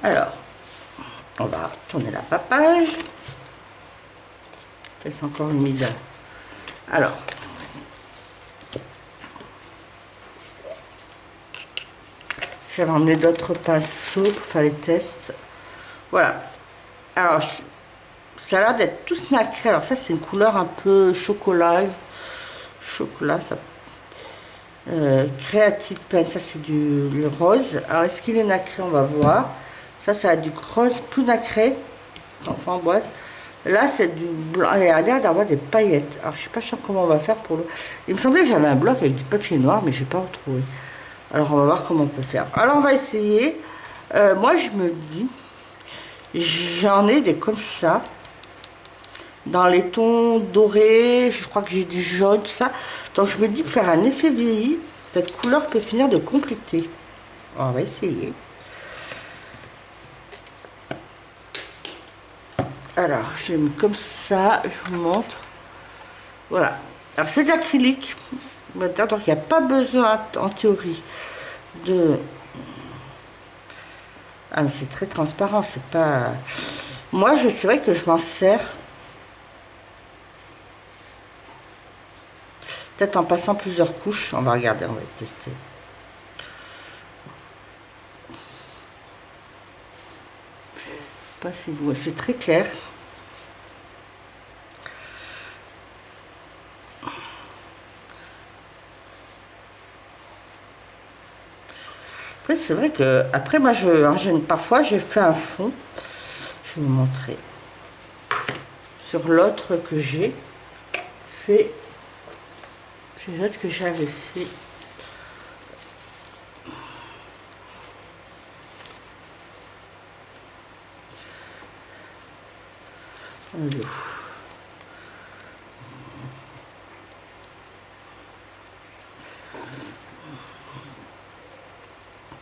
Alors, on va tourner la papage. C'est encore humide. Alors, j'avais emmené d'autres pinceaux pour faire les tests. Voilà. Alors, ça a l'air d'être tous nacré. Alors ça, c'est une couleur un peu chocolat. Chocolat, ça. Creative Pen, ça c'est du rose. Alors est-ce qu'il est nacré? On va voir. Ça, ça a du rose plus nacré, en framboise. Là, c'est du blanc. Il a l'air d'avoir des paillettes. Alors, je suis pas sûre comment on va faire pour le. Il me semblait que j'avais un bloc avec du papier noir, mais je n'ai pas retrouvé. Alors, on va voir comment on peut faire. Alors, on va essayer. Moi, je me dis, j'en ai des comme ça, dans les tons dorés. Je crois que j'ai du jaune, tout ça. Donc, je me dis, pour faire un effet vieilli, cette couleur peut finir de compléter. Alors, on va essayer. Alors, je l'ai mis comme ça, je vous montre. Voilà. Alors, c'est de l'acrylique. Donc, il n'y a pas besoin, en théorie, de... Ah, mais c'est très transparent, c'est pas... Moi, c'est vrai que je m'en sers. Peut-être en passant plusieurs couches. On va regarder, on va tester. Pas si beau, c'est très clair. Après, c'est vrai que après moi parfois j'ai fait un fond. Je vais vous montrer. Sur l'autre que j'ai fait, c'est l'autre que j'avais fait. Allez.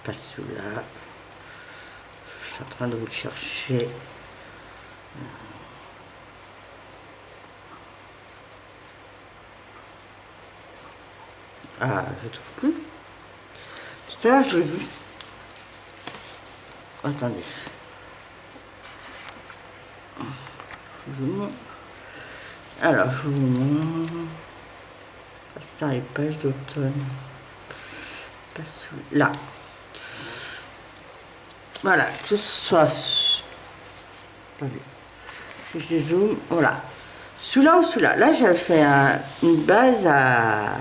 Pas celui-là. Je suis en train de vous le chercher. Ah, je trouve plus. Tout à l'heure, je l'ai vu. Attendez. Je vous montre. Alors, je vous montre. C'est les pages d'automne. Pas celui-là. Voilà, que ce soit... Attendez. Si je dézoome, voilà. Celui-là ou celui-là. Là, j'avais fait une base à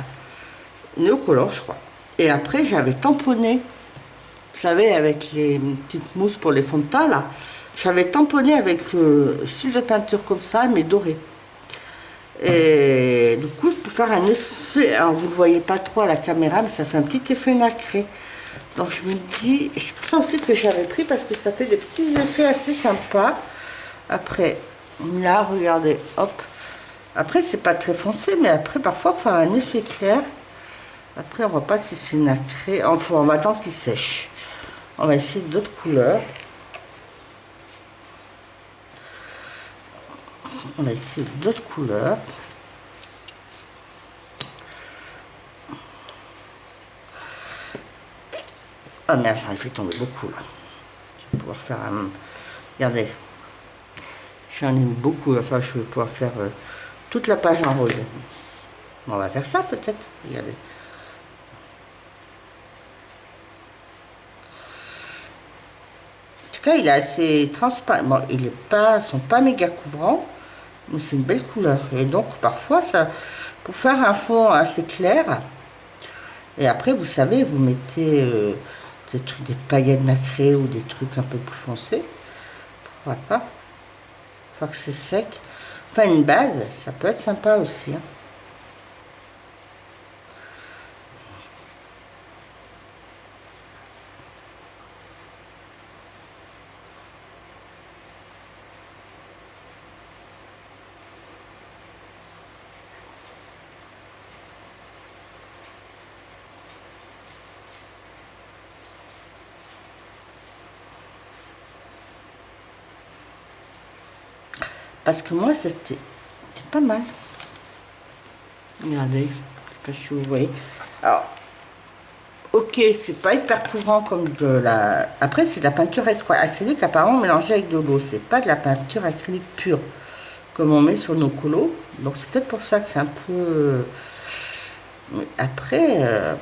néocolore, je crois. Et après, j'avais tamponné. Vous savez, avec les petites mousses pour les fonds de teint, là. J'avais tamponné avec le style de peinture comme ça, mais doré. Et du coup, pour faire un effet... Alors, vous ne le voyez pas trop à la caméra, mais ça fait un petit effet nacré. Donc je me dis, c'est pour ça aussi que j'avais pris parce que ça fait des petits effets assez sympas. Après, là, regardez, hop. Après, c'est pas très foncé, mais après, parfois, pour faire un effet clair. Après, on voit pas si c'est nacré. Enfin, on va attendre qu'il sèche. On va essayer d'autres couleurs. On va essayer d'autres couleurs. Ah merde, j'en ai fait tomber beaucoup là. Je vais pouvoir faire un... Regardez. J'en ai beaucoup. Enfin, je vais pouvoir faire toute la page en rose. On va faire ça peut-être. Regardez. En tout cas, il est assez transparent. Bon, il est pas, sont pas méga couvrants, mais c'est une belle couleur. Et donc, parfois, ça, pour faire un fond assez clair, et après, vous savez, vous mettez des trucs, des paillettes nacrées ou des trucs un peu plus foncés. Pourquoi pas? Une fois que c'est sec. Enfin, une base, ça peut être sympa aussi. Hein. Parce que moi, c'était pas mal. Regardez, je sais pas si vous voyez. Alors, ok, c'est pas hyper couvrant comme de la... Après, c'est de la peinture acrylique apparemment mélangée avec de l'eau. C'est pas de la peinture acrylique pure, comme on met sur nos colos. Donc, c'est peut-être pour ça que c'est un peu... Mais après...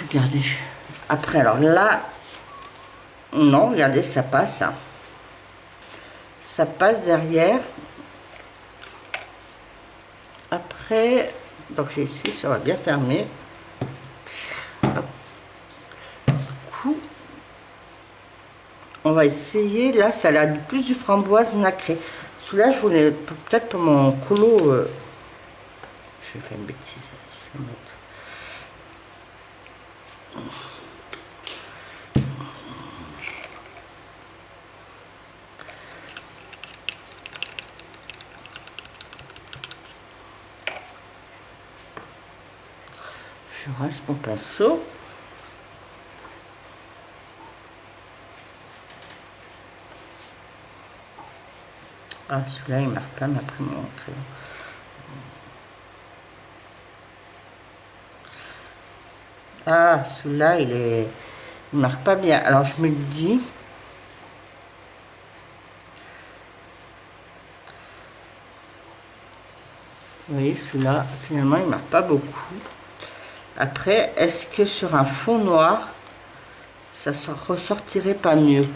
Regardez. Après, alors là... Non, regardez, ça passe. Ça passe derrière. après, donc j'ai ici, ça va bien fermer. Hop. Du coup, on va essayer, là, ça a plus du framboise nacré. Celui-là, je voulais peut-être pour mon colo. Je vais faire une bêtise. Je vais mettre. Je rase mon pinceau. Ah, celui-là, il ne marque pas, mais après mon crayon. Ah, celui-là, il marque pas bien. Alors, je me dis... Vous voyez, celui-là, finalement, il marque pas beaucoup. Après, est-ce que sur un fond noir, ça ressortirait pas mieux?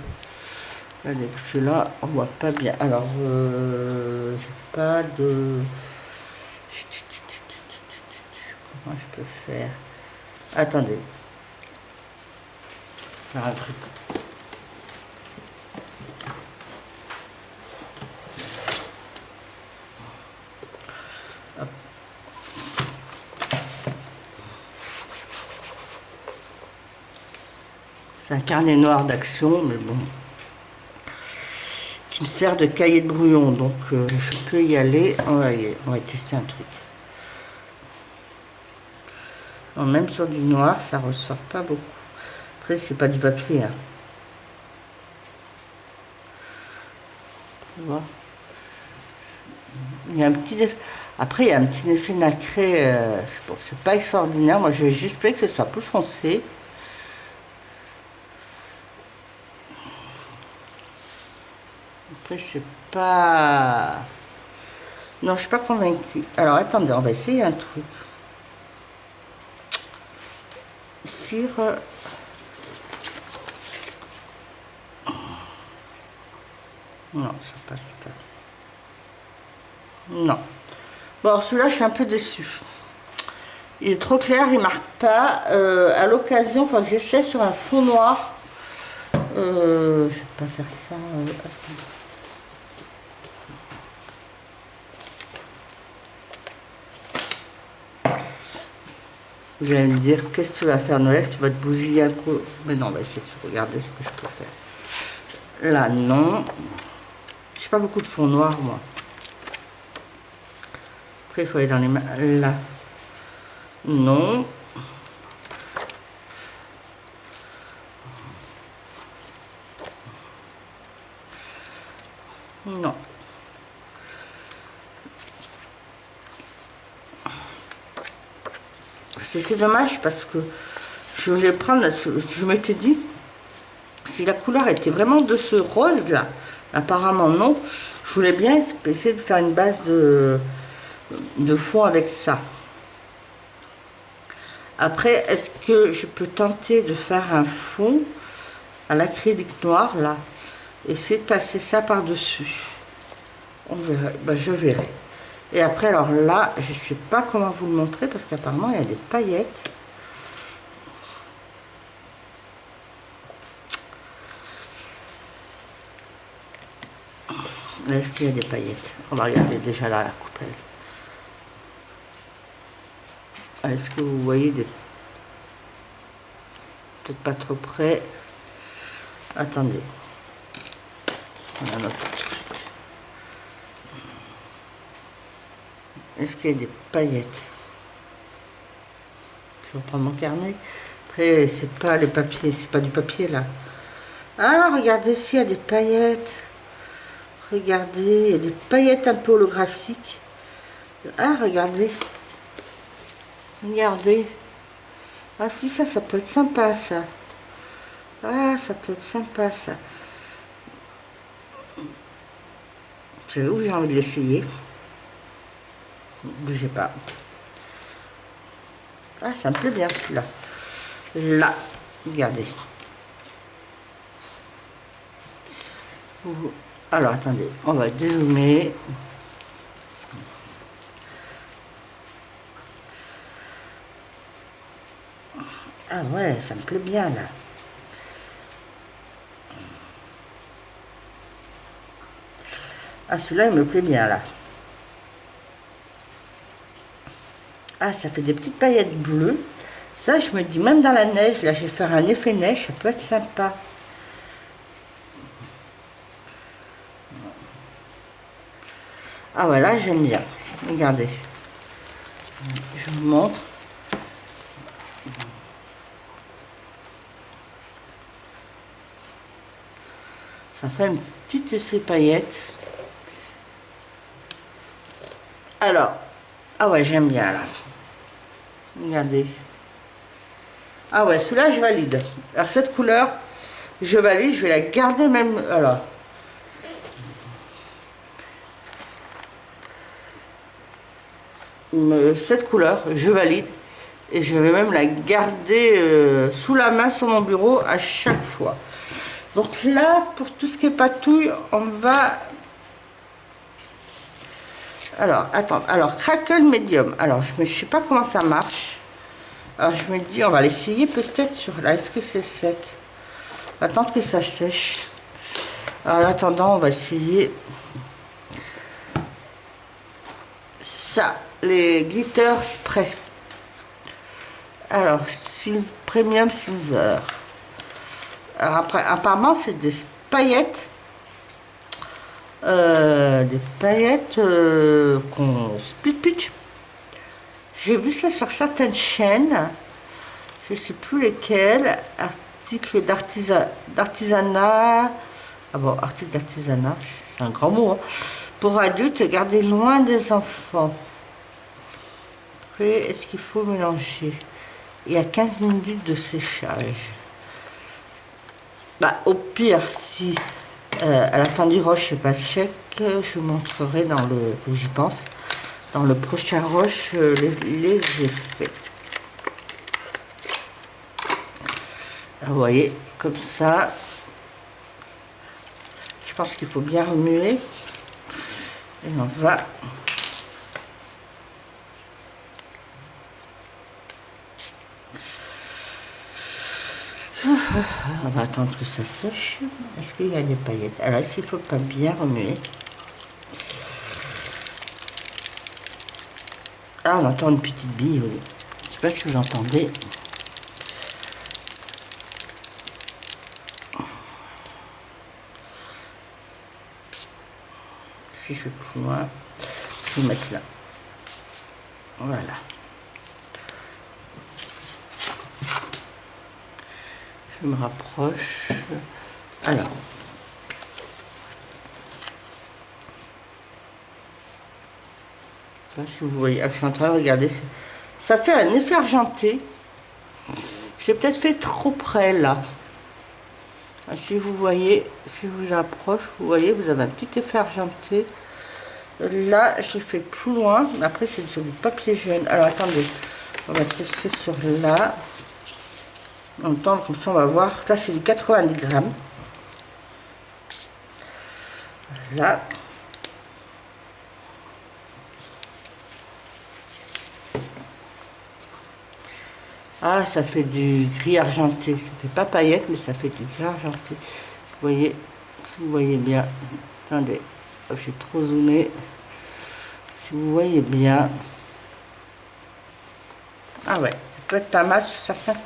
Allez, celui-là, on voit pas bien. Alors, j'ai pas de... Comment je peux faire? Attendez. Faire un truc. Hop. C'est un carnet noir d'action, mais bon, qui me sert de cahier de brouillon, donc je peux y aller. On va tester un truc. Non, même sur du noir, ça ressort pas beaucoup. Après, c'est pas du papier. Hein. Tu vois, il y a un petit après, il y a un petit effet nacré. Bon, c'est pas extraordinaire. Moi, j'ai juste fait que ce soit plus foncé. Après, c'est pas... Non, je suis pas convaincue. Alors, attendez, on va essayer un truc. Sur... Non, ça passe pas. Non. Bon, celui-là, je suis un peu déçue. Il est trop clair, il marque pas. À l'occasion, il faut que j'essaie sur un fond noir. Je vais pas faire ça. Vous allez me dire, qu'est-ce que tu vas faire, Noël? Tu vas te bousiller un coup. Mais non, on va essayer de regarder ce que je peux faire. Là, non. J'ai pas beaucoup de fond noir, moi. Après, il faut aller dans les mains. Là. Non. Non. C'est dommage parce que je voulais prendre, je m'étais dit, si la couleur était vraiment de ce rose là, apparemment non, je voulais bien essayer de faire une base de fond avec ça. Après, est-ce que je peux tenter de faire un fond à l'acrylique noir là, essayer de passer ça par dessus? On verra, ben, je verrai. Et après, alors là, je sais pas comment vous le montrer parce qu'apparemment il y a des paillettes. Est-ce qu'il y a des paillettes? On va regarder déjà là la coupelle. Est-ce que vous voyez des... Peut-être pas trop près. Attendez. On a notre truc. Est-ce qu'il y a des paillettes? Je vais reprendre mon carnet. Après, c'est pas les papiers, c'est pas du papier là. Ah, regardez s'il y a des paillettes. Regardez, il y a des paillettes un peu holographiques. Ah, regardez. Regardez. Ah si, ça peut être sympa, ça. Ah, ça peut être sympa, ça. Vous savez où j'ai envie de l'essayer? Bougez pas. Ah, ça me plaît bien, celui-là. Là, regardez. Alors, attendez, on va dézoomer. Ah ouais, ça me plaît bien là. Ah, celui-là, il me plaît bien là. Ah, ça fait des petites paillettes bleues. Ça, je me dis, même dans la neige, là, je vais faire un effet neige, ça peut être sympa. Ah ouais, là, j'aime bien. Regardez. Je vous montre. Ça fait un petit effet paillette. Alors, ah ouais, j'aime bien là. Regardez. Ah ouais, celui-là, je valide. Alors, cette couleur, je valide, je vais la garder même. Alors, cette couleur, je valide. Et je vais même la garder sous la main sur mon bureau à chaque fois. Donc là, pour tout ce qui est patouille, on va... Alors, attends. Alors, crackle medium. Alors, je ne sais pas comment ça marche. Alors, je me dis, on va l'essayer peut-être sur là. Est-ce que c'est sec? Attendre que ça sèche. Alors, en attendant, on va essayer ça. Les glitter spray. Alors, premium silver. Alors après, apparemment, c'est des paillettes. Qu'on split pitch. J'ai vu ça sur certaines chaînes. Je sais plus lesquelles. Article d'artisanat. Ah bon, article d'artisanat, c'est un grand mot. Hein. Pour adultes, gardez loin des enfants. Après, est-ce qu'il faut mélanger? Il y a 15 minutes de séchage. Bah, au pire, si à la fin du rush, c'est pas sec, je montrerai dans le, faut que j'y pense, dans le prochain rush, les effets. Vous voyez, comme ça, je pense qu'il faut bien remuer. Et on va... On va attendre que ça sèche. Est-ce qu'il y a des paillettes? Alors, est-ce qu'il ne faut pas bien remuer? Ah, on entend une petite bille, oui. Je ne sais pas si vous entendez. Si je vais plus loin, je vais mettre là. Voilà. Je me rapproche. Alors. Je sais pas si vous voyez. Je suis en train de regarder. Ça fait un effet argenté. Je l'ai peut-être fait trop près là. Si vous voyez, si je vous approche, vous voyez, vous avez un petit effet argenté. Là, je l'ai fait plus loin, mais après c'est sur du papier jaune. Alors attendez, on va tester sur là. En même temps, comme ça on va voir. Là c'est du 90 grammes. Là. Ah, ça fait du gris argenté. Ça fait pas paillette, mais ça fait du gris argenté. Vous voyez, si vous voyez bien. Attendez, je suis trop zoomé. Si vous voyez bien. Ah ouais, ça peut être pas mal sur certains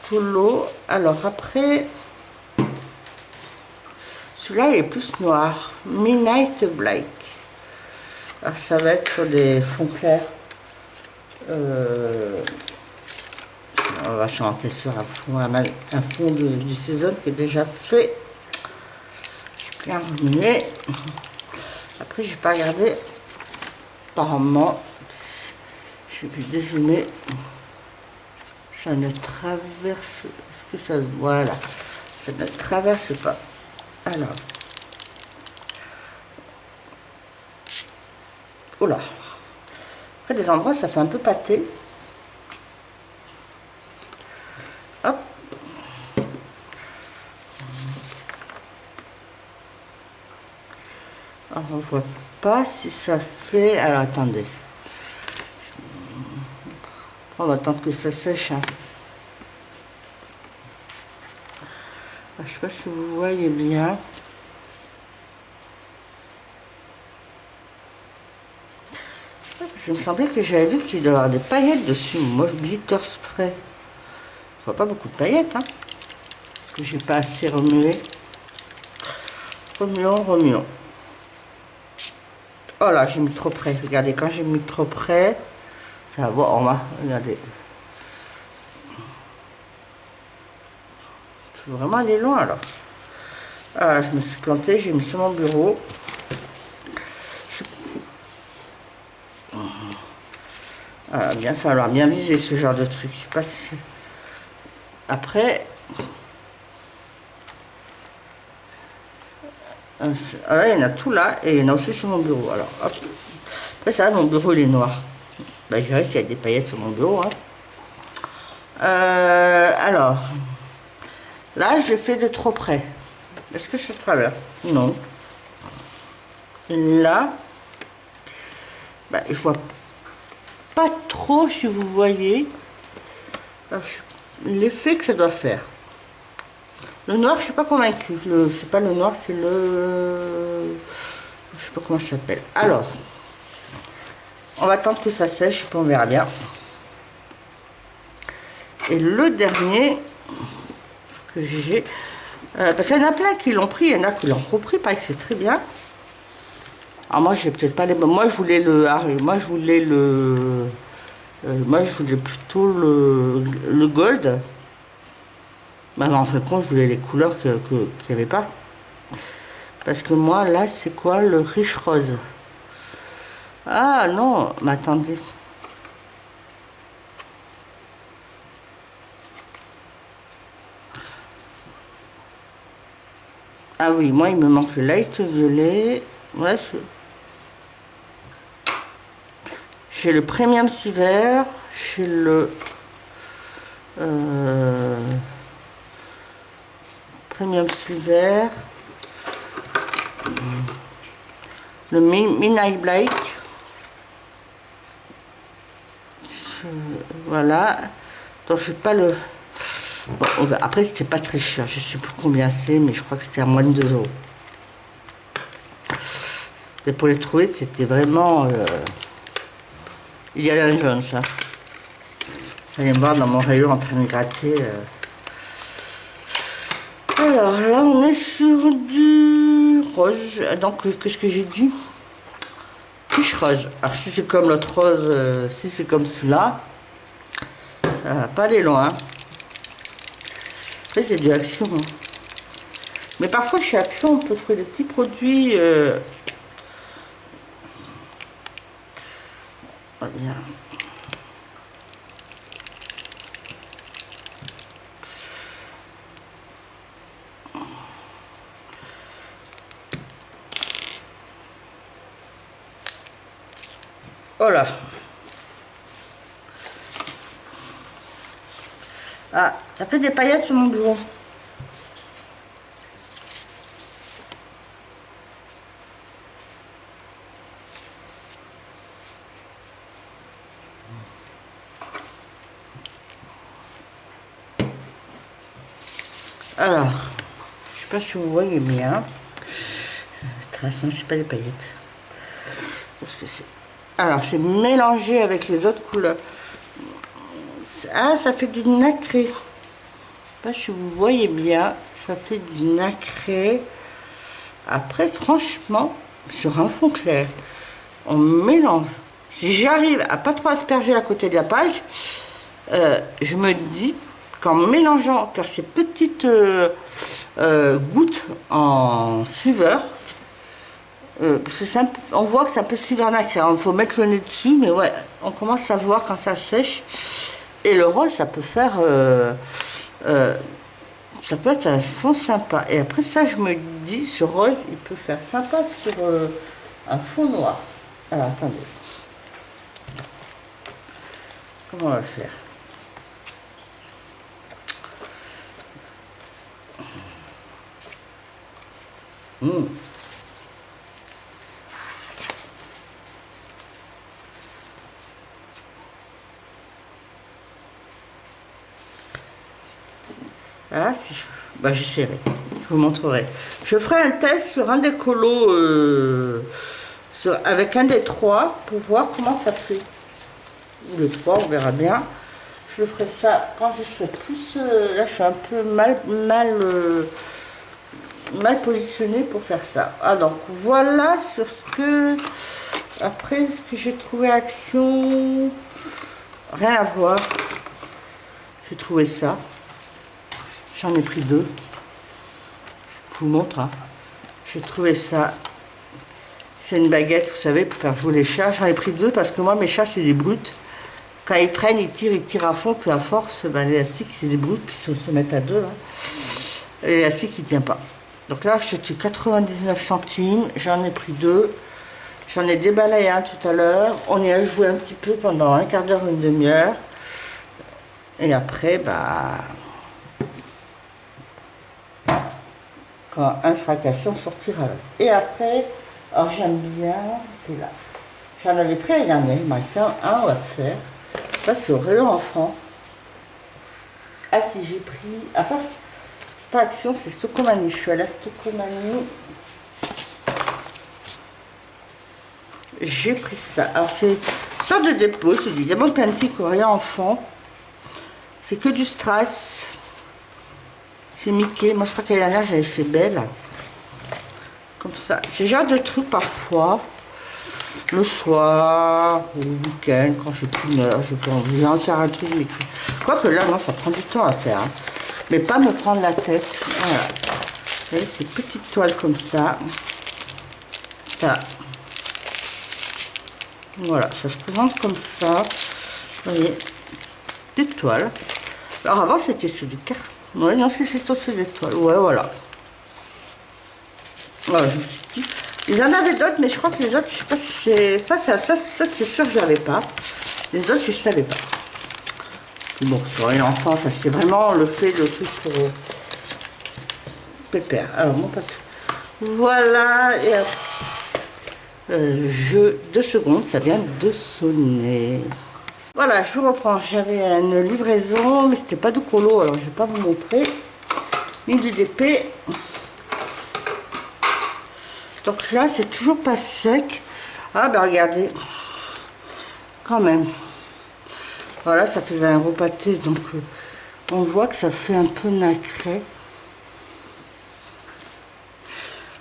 colos. Alors après, celui-là il est plus noir. Midnight Black. Alors ça va être sur des fonds clairs. On va chanter sur un fond du saison qui est déjà fait. Je vais bien remuer. Après, je vais pas regarder. Apparemment, je vais dézoomer. Ça ne traverse. Est-ce que ça se. Voilà. Ça ne traverse pas. Alors. Oula. Après, des endroits, ça fait un peu pâté. Hop. Alors, on voit pas si ça fait... Alors, attendez. On va attendre que ça sèche. Hein. Je sais pas si vous voyez bien. Il me semblait que j'avais vu qu'il doit y avoir des paillettes dessus. Moi, je glitter spray. Je vois pas beaucoup de paillettes, hein. Parce que j'ai pas assez remué. Remuons, remuons. Oh là, j'ai mis trop près. Regardez, quand j'ai mis trop près, ça va voir. Regardez. Il faut vraiment aller loin alors. Ah, je me suis plantée, j'ai mis sur mon bureau. Ah, bien falloir bien viser ce genre de truc. Je sais pas si... Après... là, il y en a tout là, et il y en a aussi sur mon bureau. Alors, hop. Après ça, mon bureau, il est noir. Ben, je verrai s'il y a des paillettes sur mon bureau. Hein. Alors, là, je l'ai fait de trop près. Est-ce que c'est travers? Non. Et là, ben, je vois pas trop, si vous voyez, l'effet que ça doit faire. Le noir, je suis pas convaincue. C'est pas le noir, c'est le... Je sais pas comment ça s'appelle. Alors, on va attendre que ça sèche, puis on verra bien. Et le dernier que j'ai... parce qu'il y en a plein qui l'ont pris, il y en a qui l'ont repris, pareil que c'est très bien. Alors moi, j'ai peut-être pas les... Moi, je voulais le... Moi, je voulais le... moi, je voulais plutôt le gold. Mais en fin de compte, je voulais les couleurs qu'il n'y avait pas. Parce que moi, là, c'est quoi? Le riche rose. Ah non, mais attendez. Ah oui, moi, il me manque le light violet. Ouais, j'ai le premium silver. J'ai le... premium silver. Le Midnight Black. Voilà. Donc, je sais pas le... Bon, après, c'était pas très cher. Je sais plus combien c'est, mais je crois que c'était à moins de 2 euros. Mais pour les trouver, c'était vraiment... Il y a un jaune, ça. Vous allez me voir dans mon rayon en train de gratter. Alors, là, on est sur du rose. Donc, qu'est-ce que j'ai dit? Fiche rose. Alors, si c'est comme l'autre rose, si c'est comme celui-là, ça va pas aller loin. Après, c'est du Action. Hein. Mais parfois, chez Action, on peut trouver des petits produits... bien. Voilà. Ah, ça fait des paillettes sur mon bureau. Alors, je sais pas si vous voyez bien. Non, c'est pas des paillettes. Qu'est-ce que c'est? Alors, c'est mélangé avec les autres couleurs. Ah, ça fait du nacré. Je sais pas si vous voyez bien. Ça fait du nacré. Après, franchement, sur un fond clair, on mélange. Si j'arrive à pas trop asperger à côté de la page, je me dis qu'en mélangeant, faire ces petites gouttes en silver, on voit que c'est un peu silver nacré. Il faut mettre le nez dessus, mais ouais, on commence à voir quand ça sèche. Et le rose, ça peut faire... ça peut être un fond sympa. Et après ça, je me dis, ce rose, il peut faire sympa sur un fond noir. Alors, attendez. Comment on va faire? Ah, si je... Bah, j'essaierai. Je vous montrerai. Je ferai un test sur un des colos, avec un des trois, pour voir comment ça fait. Ou le 3, on verra bien. Je ferai ça quand je serai plus... là, je suis un peu mal positionnée pour faire ça. Alors, voilà sur ce que... Après, ce que j'ai trouvé Action... Rien à voir. J'ai trouvé ça. J'en ai pris 2. Je vous montre. Hein. J'ai trouvé ça. C'est une baguette, vous savez, pour faire jouer les chats. J'en ai pris 2 parce que moi, mes chats, c'est des brutes. Quand ils prennent, ils tirent à fond, puis à force, ben, l'élastique, c'est des brutes, puis ils se mettent à 2. Hein. L'élastique, il tient pas. Donc là, c'était 99 centimes. J'en ai pris 2. J'en ai déballé un tout à l'heure. On y a joué un petit peu pendant un quart d'heure, une demi-heure. Et après, bah... quand un sera cassé, on sortira là. Et après, alors j'aime bien, c'est là. J'en avais pris l'année dernière, il m'a resté un à faire. Ça, c'est au rayon enfant. Ah, si j'ai pris... Ah, ça, c'est pas Action, c'est Stocomanie. Je suis à la Stocomanie. J'ai pris ça. Alors, c'est une sorte de dépôt. C'est du diamant plastique au rayon enfant. C'est que du strass. C'est Mickey. Moi, je crois qu'à l'année dernière, j'avais fait Belle. Comme ça. C'est genre de truc parfois. Le soir, ou le week-end, quand j'ai plus d'heure, j'ai pas envie. J'ai envie de faire un truc. Mais... Quoique là, non, ça prend du temps à faire. Hein. Mais pas me prendre la tête. Voilà. Vous voyez, ces petites toiles comme ça. Ça. Voilà, ça se présente comme ça. Vous voyez, des toiles. Alors avant, c'était sur du carton. Ouais, non, c'est sur des toiles. Ouais, voilà. Voilà, je me suis dit. Ils en avaient d'autres, mais je crois que les autres, je sais pas si c'est... Ça, c'est sûr que je l'avais pas. Les autres, je savais pas. Puis bon, sur un enfant, ça c'est vraiment le truc pour pépère. Alors, mon papier. Voilà, et après, 2 secondes, ça vient de sonner. Voilà, je vous reprends. J'avais une livraison, mais c'était pas de colo, alors je vais pas vous montrer. Ni du DP. Donc là, c'est toujours pas sec. Ah ben regardez, quand même. Voilà, ça faisait un repâté, donc on voit que ça fait un peu nacré.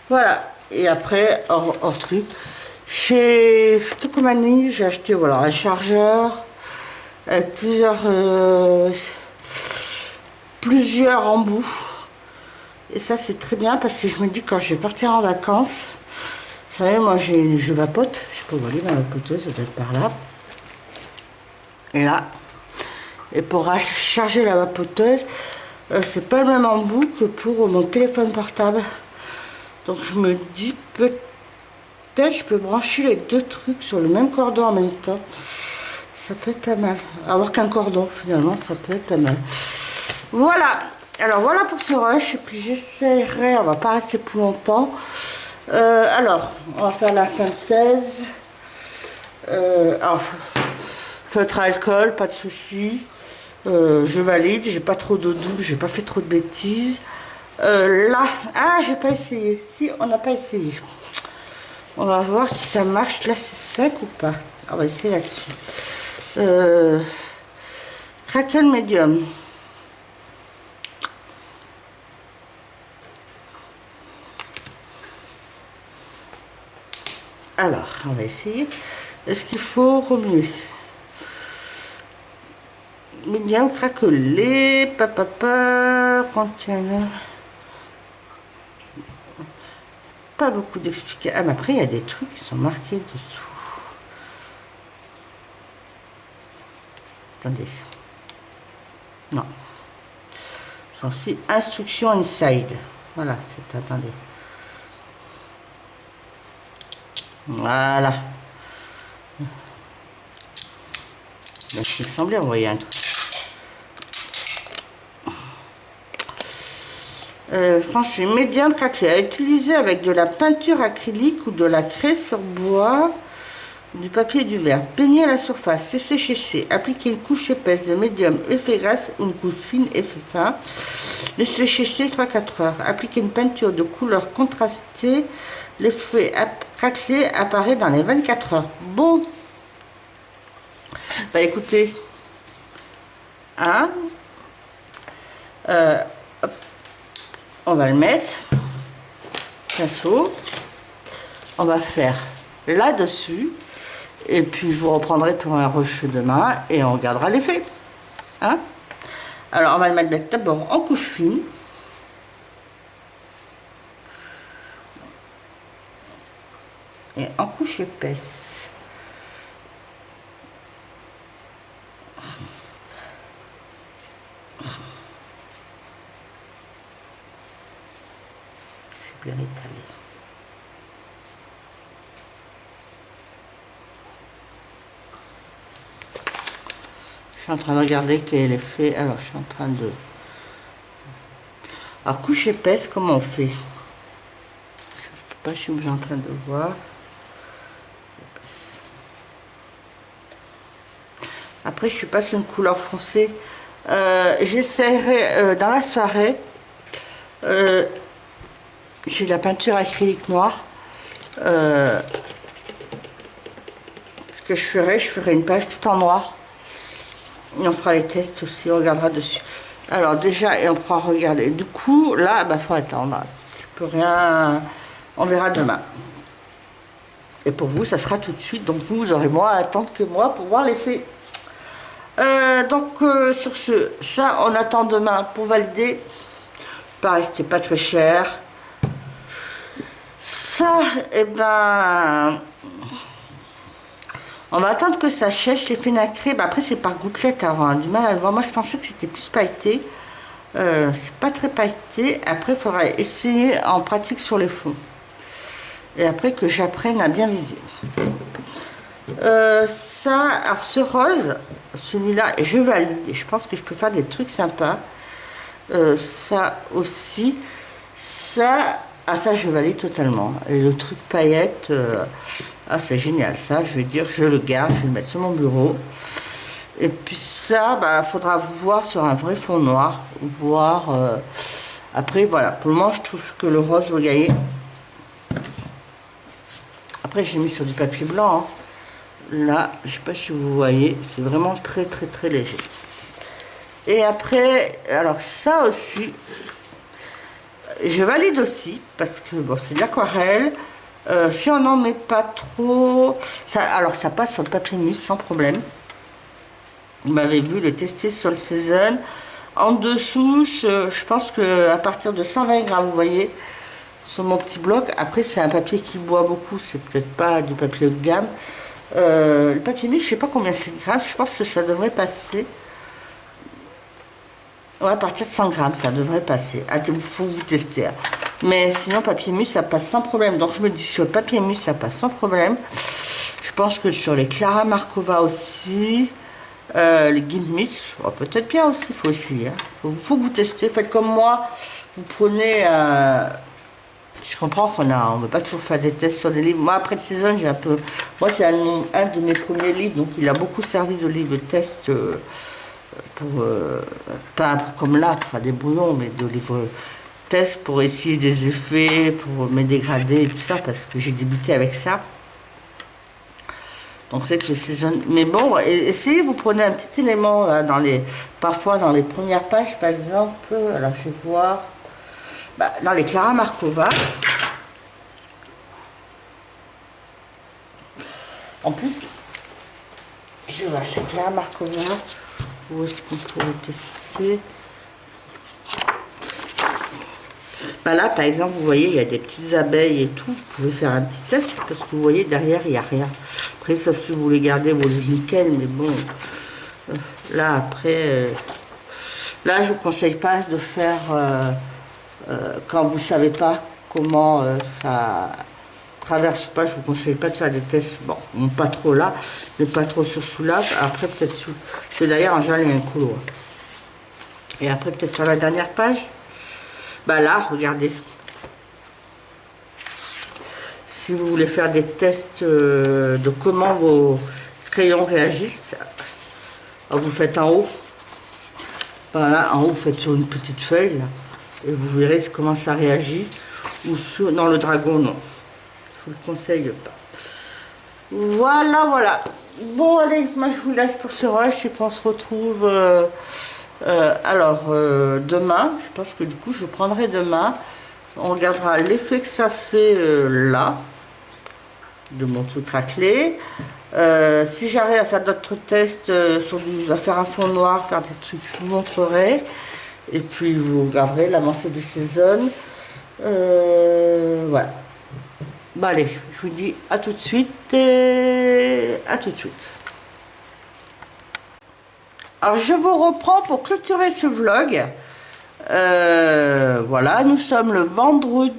Voilà, et après, hors truc, chez Stocomanie, j'ai acheté voilà, un chargeur avec plusieurs embouts. Et ça, c'est très bien parce que je me dis quand je vais partir en vacances, vous savez, moi, je vapote. Je sais pas où aller, ma vapoteuse, ça doit être par là. Et là. Et pour charger la vapoteuse, c'est pas le même embout que pour mon téléphone portable. Donc, je me dis peut-être je peux brancher les 2 trucs sur le même cordon en même temps. Ça peut être pas mal. Avoir qu'un cordon, finalement, ça peut être pas mal. Voilà. Alors voilà pour ce rush, et puis j'essaierai, on va pas rester plus longtemps. Alors, on va faire la synthèse. Alors, feutre à alcool, pas de souci. Je valide, j'ai pas trop d'eau double, j'ai pas fait trop de bêtises. Là, ah, j'ai pas essayé. Si, on n'a pas essayé. On va voir si ça marche. Là, c'est sec ou pas. On va essayer là-dessus. Craquel médium. Alors, on va essayer. Est-ce qu'il faut remuer? Médium craquelé, papa, contient pas beaucoup d'explications. Ah, mais après, il y a des trucs qui sont marqués dessous. Attendez. Non. J'en suis instruction inside. Voilà, c'est attendez. Voilà. Ben, il me semblait envoyer un truc. Franchi, médium craquelé. À utiliser avec de la peinture acrylique ou de la craie sur bois, du papier et du verre. Peigner à la surface, laisser sécher. Appliquer une couche épaisse de médium effet grasse ou une couche fine effet fin. Laissez sécher 3-4 heures. Appliquez une peinture de couleur contrastée. L'effet craquelé apparaît dans les 24 heures. Bon. Bah écoutez. Hein, hop, on va le mettre. Pinceau. On va faire là-dessus. Et puis je vous reprendrai pour un rush demain. Et on regardera l'effet. Hein? Alors on va le mettre d'abord en couche fine. Et en couche épaisse. Bien étalé. Je suis en train de regarder quel est l'effet. Alors je suis en train de... Alors couche épaisse, comment on fait? Je ne sais pas si vous êtes en train de voir. Après je suis pas sur une couleur foncée. J'essaierai dans la soirée. J'ai de la peinture acrylique noire. Ce que je ferai une page tout en noir. Et on fera les tests aussi, on regardera dessus. Alors déjà, et on pourra regarder. Du coup, là, bah faut attendre. Je peux rien. On verra demain. Et pour vous, ça sera tout de suite. Donc vous aurez moins à attendre que moi pour voir l'effet. Sur ce, ça, on attend demain pour valider. Pareil, c'était pas très cher. Ça, et ben, on va attendre que ça sèche, l'effet nacré. Ben après, c'est par gouttelette avant, du mal à le voir. Moi, je pensais que c'était plus pailleté. C'est pas très pailleté. Après, il faudra essayer en pratique sur les fonds. Et après, que j'apprenne à bien viser. Alors ce rose, celui-là, je valide. Je pense que je peux faire des trucs sympas. Ça aussi. Ça... Ah ça je valide totalement. Et le truc paillette, c'est génial. Ça je vais dire, je le garde, je vais le mettre sur mon bureau. Et puis ça, bah faudra voir sur un vrai fond noir. Voir après voilà. Pour le moment je trouve que le rose, vous voyez. Après j'ai mis sur du papier blanc. Hein. Là, je sais pas si vous voyez, c'est vraiment très très très léger. Et après, alors ça aussi. Je valide aussi parce que bon, c'est de l'aquarelle. Si on n'en met pas trop, ça, alors ça passe sur le papier mousse sans problème. Vous m'avez vu le tester sur le Season. En dessous, je pense que à partir de 120 grammes, vous voyez, sur mon petit bloc. Après, c'est un papier qui boit beaucoup. C'est peut-être pas du papier haut de gamme. Le papier mousse, je sais pas combien c'est de grammes. Je pense que ça devrait passer. Ouais, à partir de 100 grammes, ça devrait passer. Il faut vous tester. Hein. Mais sinon, papier mousse, ça passe sans problème. Donc, je me dis, sur le papier mousse, ça passe sans problème. Je pense que sur les Clara Markova aussi, les Gimmicks, oh, peut-être bien aussi, il faut essayer. Hein. Faut que vous testez. Faites comme moi. Vous prenez... je comprends qu'on ne veut pas toujours faire des tests sur des livres. Moi, après le Saison, j'ai un peu... Moi, c'est un de mes premiers livres. Donc, il a beaucoup servi de livre de test... pas comme là pour faire des bouillons, mais de livres tests pour essayer des effets, pour mes dégradés et tout ça, parce que j'ai débuté avec ça. Donc c'est que les saisons. Mais bon, essayez, vous prenez un petit élément là, parfois dans les premières pages, par exemple. Alors je vais voir. Bah, dans les Clara Markova. En plus, je vois chez Clara Markova. Où est-ce qu'on pourrait tester? Bah là, par exemple, vous voyez, il y a des petites abeilles et tout. Vous pouvez faire un petit test parce que vous voyez, derrière, il n'y a rien. Après, sauf si vous voulez garder vos nickel, mais bon. Là, après... là, je ne vous conseille pas de faire... quand vous ne savez pas comment ça... traverse pas, je vous conseille pas de faire des tests, bon, pas trop là, mais pas trop sur sous là, après peut-être sous, c'est d'ailleurs en général il y a un couloir. Et après peut-être sur la dernière page, bah là, regardez. Si vous voulez faire des tests de comment vos crayons réagissent, vous faites en haut. Voilà, en haut, vous faites sur une petite feuille, là. Et vous verrez comment ça réagit. Ou sur... Non, le dragon, non. Je vous le conseille pas. Voilà, voilà. Bon, allez, moi je vous laisse pour ce rush et puis on se retrouve demain. Je pense que du coup je prendrai demain. On regardera l'effet que ça fait là, de mon truc raclé. Si j'arrive à faire d'autres tests à faire un fond noir, faire des trucs, je vous montrerai. Et puis vous regarderez l'avancée de saison. Voilà. Bon allez, je vous dis à tout de suite et à tout de suite. Alors je vous reprends pour clôturer ce vlog. Voilà, nous sommes le vendredi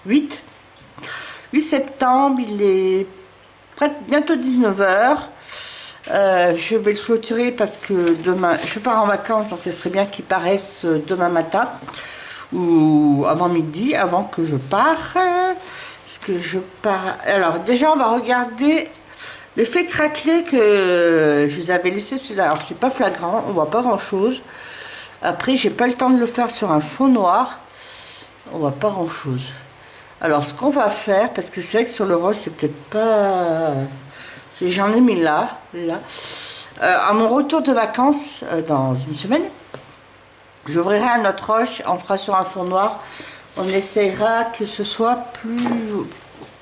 8 septembre, il est bientôt 19 h. Je vais le clôturer parce que demain, je pars en vacances, donc ce serait bien qu'il paraisse demain matin ou avant midi, avant que je parte. Alors déjà, on va regarder l'effet craquelé que je vous avais laissé. C'est là. Alors c'est pas flagrant, on voit pas grand chose. Après, j'ai pas le temps de le faire sur un fond noir. On voit pas grand chose. Alors ce qu'on va faire, parce que c'est vrai que sur le rose, c'est peut-être pas. J'en ai mis là. À mon retour de vacances, dans une semaine, j'ouvrirai un autre rush, on fera sur un fond noir, on essayera que ce soit plus...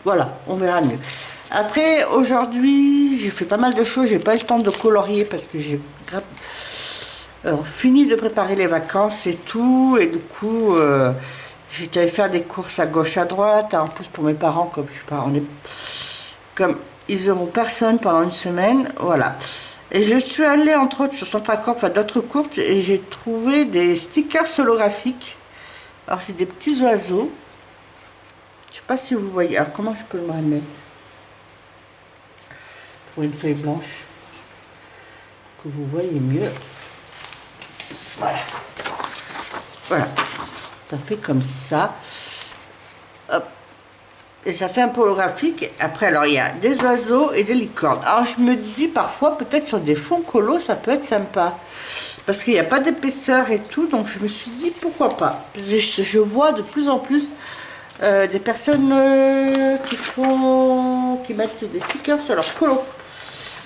Voilà, on verra mieux. Après, aujourd'hui, j'ai fait pas mal de choses, j'ai pas eu le temps de colorier parce que j'ai fini de préparer les vacances et tout, et du coup, j'étais allée faire des courses à gauche, à droite, en plus pour mes parents, comme je suis pas... Comme ils n'auront personne pendant une semaine, voilà. Et je suis allée, entre autres, sur Centracorp, enfin d'autres courses, et j'ai trouvé des stickers holographiques. Alors, c'est des petits oiseaux. Je sais pas si vous voyez. Alors, comment je peux le remettre pour une feuille blanche, que vous voyez mieux. Voilà. Voilà. Ça fait comme ça. Hop. Et ça fait un peu holographique. Après, alors, il y a des oiseaux et des licornes. Alors, je me dis parfois, peut-être sur des fonds colos, ça peut être sympa. Parce qu'il n'y a pas d'épaisseur et tout. Donc, je me suis dit, pourquoi pas. Je vois de plus en plus des personnes qui mettent des stickers sur leurs colos.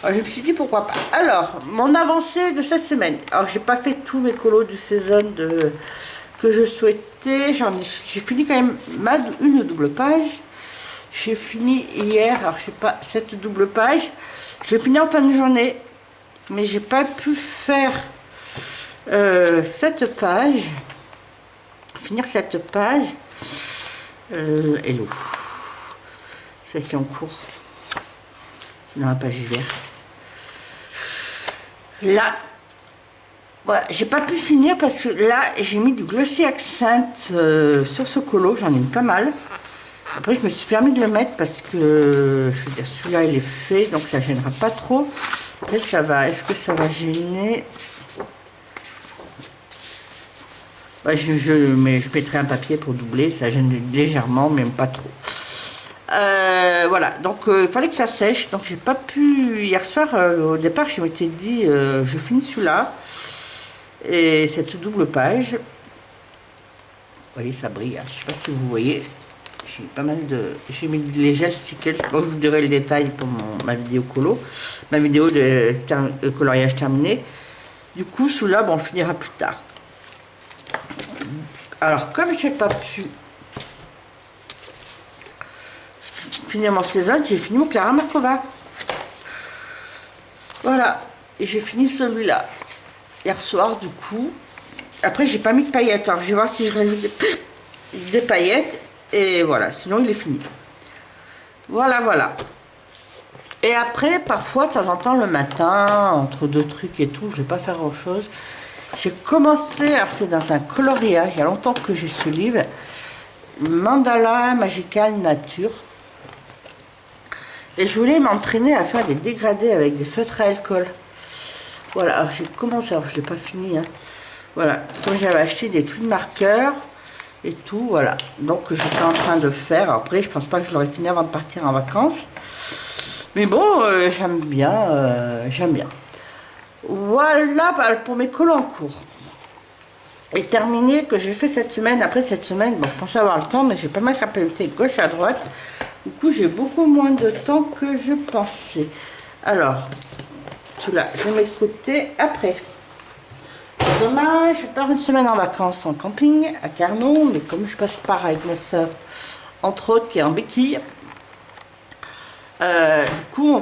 Alors, je me suis dit, pourquoi pas. Alors, mon avancée de cette semaine. Alors, j'ai pas fait tous mes colos du saison que je souhaitais. J'ai fini quand même une double page. J'ai fini hier, alors je sais pas, cette double page. J'ai fini en fin de journée, mais j'ai pas pu faire cette page. Finir cette page. Hello. C'est qui en cours. Dans la page verte. Là, voilà, j'ai pas pu finir parce que là, j'ai mis du glossy accent sur ce colo, j'en ai mis pas mal. Après, je me suis permis de le mettre parce que je veux dire, celui-là il est fait, donc ça gênera pas trop. Après, ça va. Est-ce que ça va gêner? Bah, je mettrai un papier pour doubler, ça gêne légèrement, mais pas trop. Voilà, donc il fallait que ça sèche, donc j'ai pas pu. Hier soir, au départ, je m'étais dit, je finis celui-là et cette double page. Vous voyez, ça brille. Je sais pas si vous voyez. J'ai pas mal de... J'ai mis les gels stickers. Bon, je vous dirai le détail pour ma vidéo colo. Ma vidéo de coloriage terminé. Du coup, celui-là, bon, on finira plus tard. Alors, comme je n'ai pas pu finir mon saison, j'ai fini mon Clara Markova. Voilà. Et j'ai fini celui-là. Hier soir, du coup. Après, j'ai pas mis de paillettes. Alors, je vais voir si je rajoute des paillettes. Et voilà, sinon il est fini. Voilà, voilà. Et après, parfois, de temps en temps, le matin, entre deux trucs et tout, je ne vais pas faire grand chose. J'ai commencé, alors c'est dans un coloriage, il y a longtemps que j'ai ce livre, Mandala Magical Nature. Et je voulais m'entraîner à faire des dégradés avec des feutres à alcool. Voilà, alors j'ai commencé, alors je ne l'ai pas fini. Hein. Voilà, comme j'avais acheté des trucs de marqueurs et tout, voilà. Donc j'étais en train de faire. Après, je pense pas que je l'aurais fini avant de partir en vacances. Mais bon, j'aime bien, j'aime bien. Voilà pour mes colos en cours. est terminé, que j'ai fait cette semaine. Après cette semaine, bon, je pensais avoir le temps, mais j'ai pas mal capoté gauche à droite. Du coup, j'ai beaucoup moins de temps que je pensais. Alors, celui-là, je mets de côté. Après, demain, je pars une semaine en vacances en camping à Carnon, mais comme je passe par avec ma soeur, entre autres, qui est en béquille, du coup,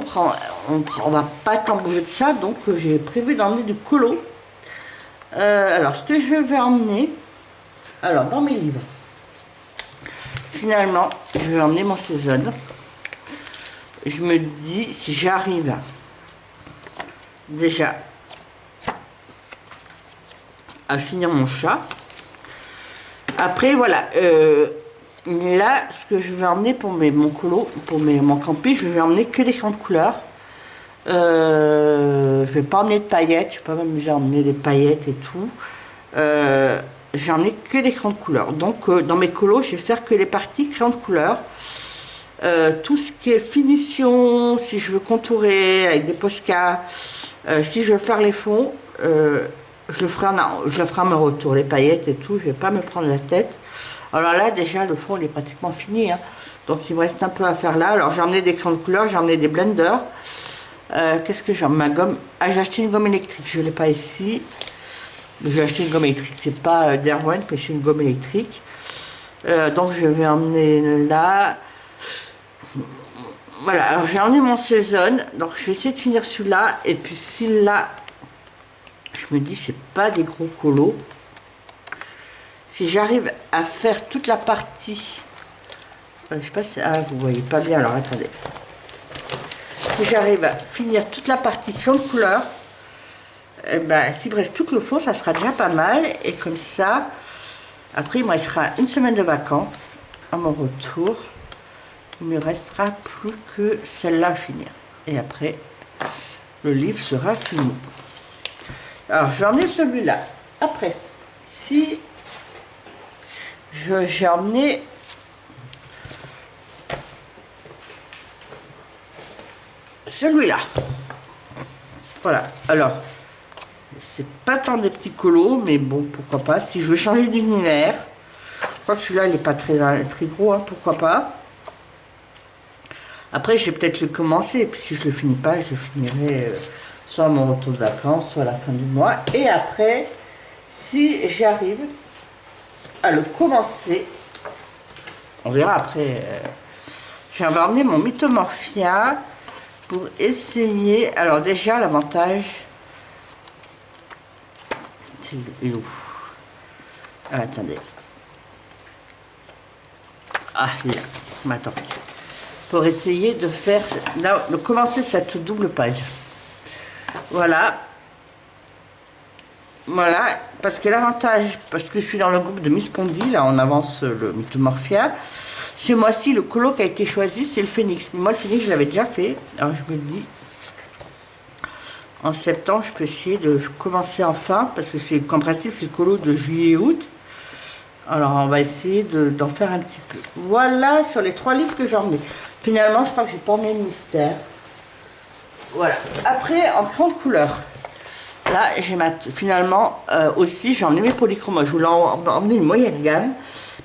on va pas tant bouger de ça, donc j'ai prévu d'emmener du colo. Alors, ce que je vais emmener, alors dans mes livres, finalement, je vais emmener mon saison. Je me dis, si j'arrive déjà à finir mon chat, après voilà, là, ce que je vais emmener pour mon colo, pour mon camping, je vais emmener que des crayons de couleur. Je vais pas emmener de paillettes, je vais pas m'amuser à emmener des paillettes et tout. J'en ai que des crayons de couleur. Donc dans mes colos, je vais faire que les parties crayons de couleur. Tout ce qui est finition, si je veux contourer avec des Posca, si je veux faire les fonds, je le ferai à mon retour. Les paillettes et tout, je vais pas me prendre la tête. Alors là, déjà, le fond, il est pratiquement fini. Hein. Donc il me reste un peu à faire là. Alors j'ai emmené des crayons de couleur, j'ai emmené des blenders. Qu'est-ce que j'ai? Ma gomme. Ah, j'ai acheté une gomme électrique, je ne l'ai pas ici. J'ai acheté une gomme électrique, c'est pas d'Erwan, mais c'est une gomme électrique. Donc je vais emmener là. Voilà, alors j'ai emmené mon saison, donc je vais essayer de finir celui-là. Et puis si là, je me dis, c'est pas des gros colos. Si j'arrive à faire toute la partie. Je sais pas si. Ah, vous voyez pas bien, alors attendez. Si j'arrive à finir toute la partie crayon de couleur, eh ben, si bref, tout le fond, ça sera déjà pas mal. Et comme ça, après, il me restera une semaine de vacances à mon retour. Il me restera plus que celle-là à finir. Et après, le livre sera fini. Alors, je vais emmener celui-là. Après, si j'ai emmené celui-là. Voilà. Alors, c'est pas tant des petits colos, mais bon, pourquoi pas. Si je veux changer d'univers, je crois que celui-là, il n'est pas très gros, hein, pourquoi pas. Après, je vais peut-être le commencer, et puis si je le finis pas, je le finirai soit à mon retour de vacances, soit à la fin du mois. Et après, si j'arrive à le commencer, on verra après. Je vais emmener mon Mythomorphia pour essayer. Alors déjà, l'avantage, c'est où? Ah, attendez. Ah, là, ma tortue. Pour essayer de faire, de commencer cette double page. Voilà. Voilà, parce que l'avantage, parce que je suis dans le groupe de Miss Pondy, là on avance le Mythomorphia. Ce mois-ci, le colo qui a été choisi, c'est le Phénix. Mais moi, le Phénix, je l'avais déjà fait. Alors je me dis, en septembre, je peux essayer de commencer enfin, parce que c'est, en principe, c'est le colo de juillet et août. Alors on va essayer d'en faire un petit peu. Voilà, sur les 3 livres que j'ai emmenés. Finalement, je crois que j'ai pas emmené le mystère. Voilà. Après, en crayon de couleur. Là, j'ai finalement aussi, j'ai emmené mes polychromos. Je voulais emmener une moyenne gamme.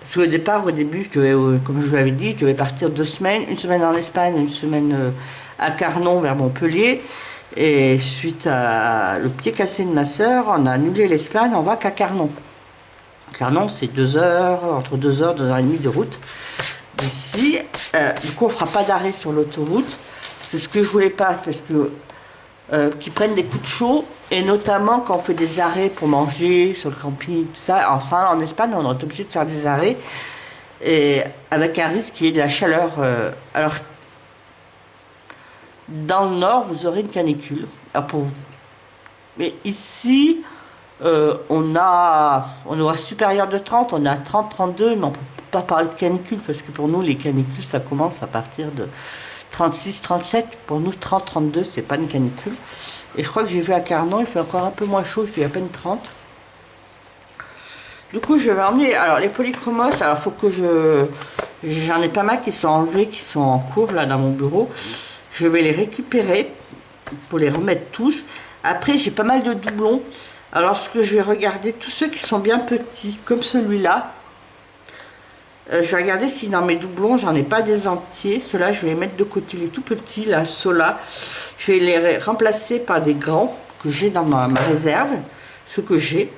Parce qu'au départ, au début, je devais, comme je vous l'avais dit, je devais partir 2 semaines. Une semaine en Espagne, une semaine à Carnon, vers Montpellier. Et suite à le pied cassé de ma soeur, on a annulé l'Espagne, on va qu'à Carnon. Carnon, c'est 2 heures, entre 2 heures, 2 heures et demie de route. D'ici, du coup, on ne fera pas d'arrêt sur l'autoroute. C'est ce que je voulais pas, parce que qui prennent des coups de chaud, et notamment quand on fait des arrêts pour manger sur le camping, tout ça. Enfin, en Espagne, on est obligé de faire des arrêts, et avec un risque qui est de la chaleur. Alors, dans le nord, vous aurez une canicule. Alors pour vous. Mais ici, on aura supérieur de 30, on est à 30, 32, mais on ne peut pas parler de canicule, parce que pour nous, les canicules, ça commence à partir de 36, 37. Pour nous, 30, 32, c'est pas une canicule. Et je crois que j'ai vu à Carnon, il fait encore un peu moins chaud, il fait à peine 30. Du coup, je vais emmener, alors les polychromos, alors il faut que j'en ai pas mal qui sont enlevés, qui sont en cours là dans mon bureau. Je vais les récupérer pour les remettre tous. Après, j'ai pas mal de doublons. Alors, ce que je vais regarder, tous ceux qui sont bien petits, comme celui-là, je vais regarder si dans mes doublons, j'en ai pas des entiers. Ceux-là, je vais les mettre de côté, les tout petits, là, ceux-là. Je vais les remplacer par des grands que j'ai dans ma réserve, ceux que j'ai,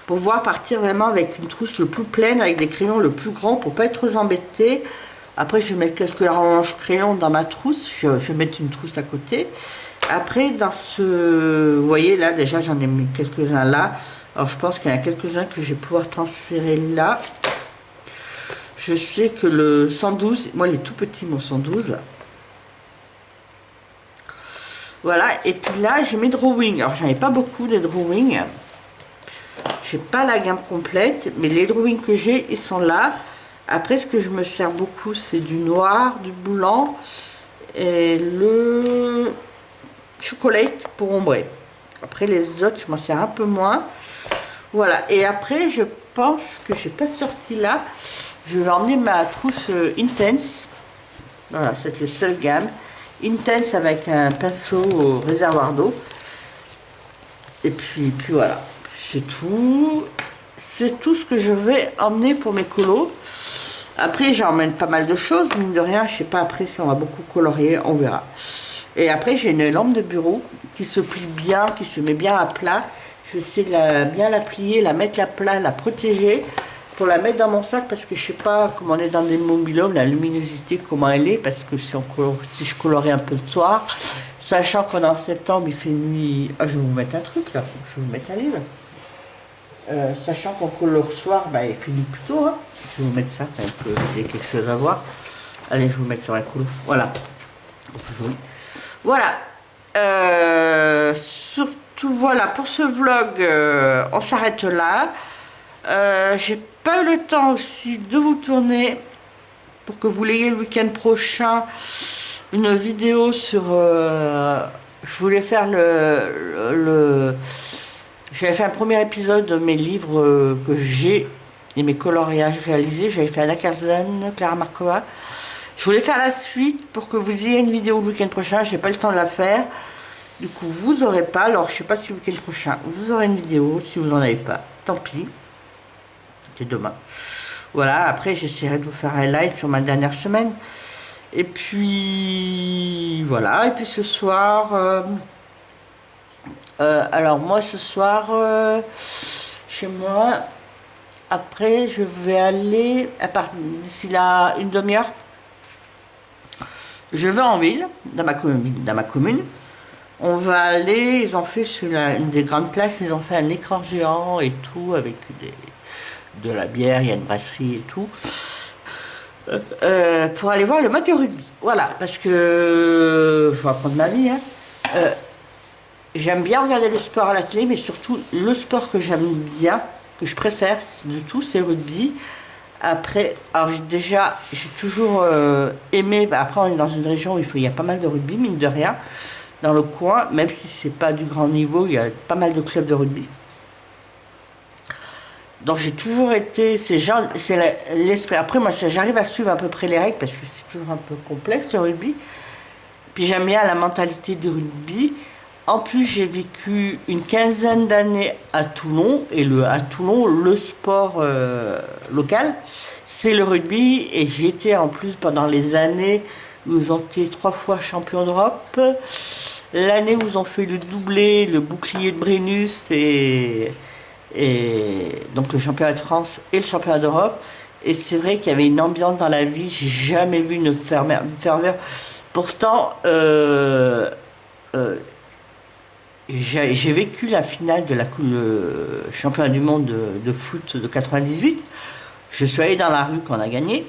pour pouvoir partir vraiment avec une trousse le plus pleine, avec des crayons le plus grands, pour pas être trop embêté. Après, je vais mettre quelques ranges crayons dans ma trousse. Je vais mettre une trousse à côté. Après, dans ce... Vous voyez, là, déjà, j'en ai mis quelques-uns là. Alors, je pense qu'il y en a quelques-uns que je vais pouvoir transférer là. Je sais que le 112... Moi, il est tout petit, mon 112. Voilà. Et puis là, j'ai mes drawings. Alors, j'en ai pas beaucoup, des drawings. J'ai pas la gamme complète. Mais les drawings que j'ai, ils sont là. Après, ce que je me sers beaucoup, c'est du noir, du blanc et le chocolate pour ombrer. Après, les autres, je m'en sers un peu moins. Voilà. Et après, je pense que je n'ai pas sorti là. Je vais emmener ma trousse Intense. Voilà, c'est le seul gamme. Intense avec un pinceau au réservoir d'eau. Et puis voilà. C'est tout. C'est tout ce que je vais emmener pour mes colos. Après, j'emmène pas mal de choses, mine de rien, je sais pas après si on va beaucoup colorier, on verra. Et après, j'ai une lampe de bureau qui se plie bien, qui se met bien à plat. Je vais essayer de bien la plier, la mettre à plat, la protéger, pour la mettre dans mon sac, parce que je sais pas comment on est dans des mobil-hommes, la luminosité, comment elle est, parce que si je colorais un peu le soir, sachant qu'on est en septembre, il fait nuit... Ah, je vais vous mettre un truc là, je vais vous mettre un livre. Sachant qu'on colore le soir, bah, il finit plus tôt. Hein. Je vais vous mettre ça, quand il y a quelque chose à voir. Allez, je vais vous mettre sur la couleur. Voilà. Joli. Voilà. Surtout, voilà, pour ce vlog, on s'arrête là. J'ai pas eu le temps aussi de vous tourner pour que vous l'ayez le week-end prochain. Une vidéo sur... je voulais faire j'avais fait un premier épisode de mes livres que j'ai et mes coloriages réalisés. J'avais fait Anna Carlsen, Clara Markova. Je voulais faire la suite pour que vous ayez une vidéo le week-end prochain. Je n'ai pas le temps de la faire. Du coup, vous n'aurez pas. Alors, je ne sais pas si le week-end prochain, vous aurez une vidéo. Si vous n'en avez pas, tant pis. C'est demain. Voilà, après, j'essaierai de vous faire un live sur ma dernière semaine. Et puis, voilà. Et puis ce soir... alors moi ce soir chez moi, après je vais aller d'ici là une demi-heure, je vais en ville dans ma commune. On va aller, ils ont fait sur une des grandes places, ils ont fait un écran géant et tout avec de la bière, il y a une brasserie et tout, pour aller voir le match de rugby. Voilà, parce que je vais apprendre ma vie, hein. J'aime bien regarder le sport à la télé, mais surtout le sport que j'aime bien, que je préfère de tout, c'est le rugby. Après, alors déjà, j'ai toujours aimé, après on est dans une région où il y a pas mal de rugby, mine de rien, dans le coin, même si c'est pas du grand niveau, il y a pas mal de clubs de rugby. Donc j'ai toujours été, c'est l'esprit. Après moi j'arrive à suivre à peu près les règles, parce que c'est toujours un peu complexe le rugby. Puis j'aime bien la mentalité du rugby. En plus, j'ai vécu une quinzaine d'années à Toulon, et à Toulon, le sport local, c'est le rugby, et j'y étais en plus pendant les années où ils ont été 3 fois champions d'Europe, l'année où ils ont fait le doublé, le bouclier de Brennus, et donc le championnat de France et le championnat d'Europe, et c'est vrai qu'il y avait une ambiance dans la vie, j'ai jamais vu une ferveur. Pourtant, j'ai vécu la finale de le championnat du monde de foot de 98. Je suis allé dans la rue quand on a gagné.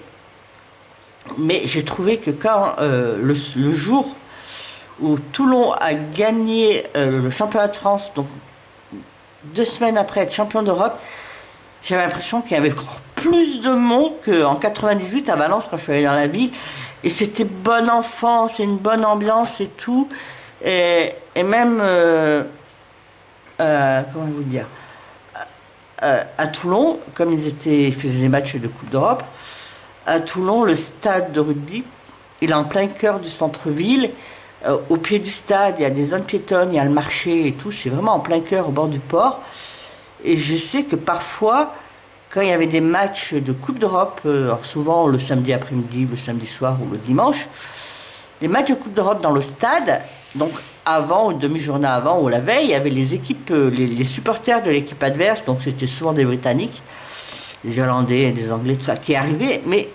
Mais j'ai trouvé que quand le jour où Toulon a gagné le championnat de France, donc 2 semaines après être champion d'Europe, j'avais l'impression qu'il y avait encore plus de monde qu'en 98 à Valence quand je suis allé dans la ville. Et c'était bon enfant, c'est une bonne ambiance et tout. Et même, comment vous dire, à Toulon, comme ils faisaient des matchs de Coupe d'Europe, à Toulon, le stade de rugby, il est en plein cœur du centre-ville. Au pied du stade, il y a des zones piétonnes, il y a le marché et tout. C'est vraiment en plein cœur, au bord du port. Et je sais que parfois, quand il y avait des matchs de Coupe d'Europe, alors souvent le samedi après-midi, le samedi soir ou le dimanche, des matchs de Coupe d'Europe dans le stade, donc avant, une demi-journée avant ou la veille, il y avait les équipes, les supporters de l'équipe adverse, donc c'était souvent des Britanniques, des Irlandais, des Anglais, tout ça, qui arrivaient, mais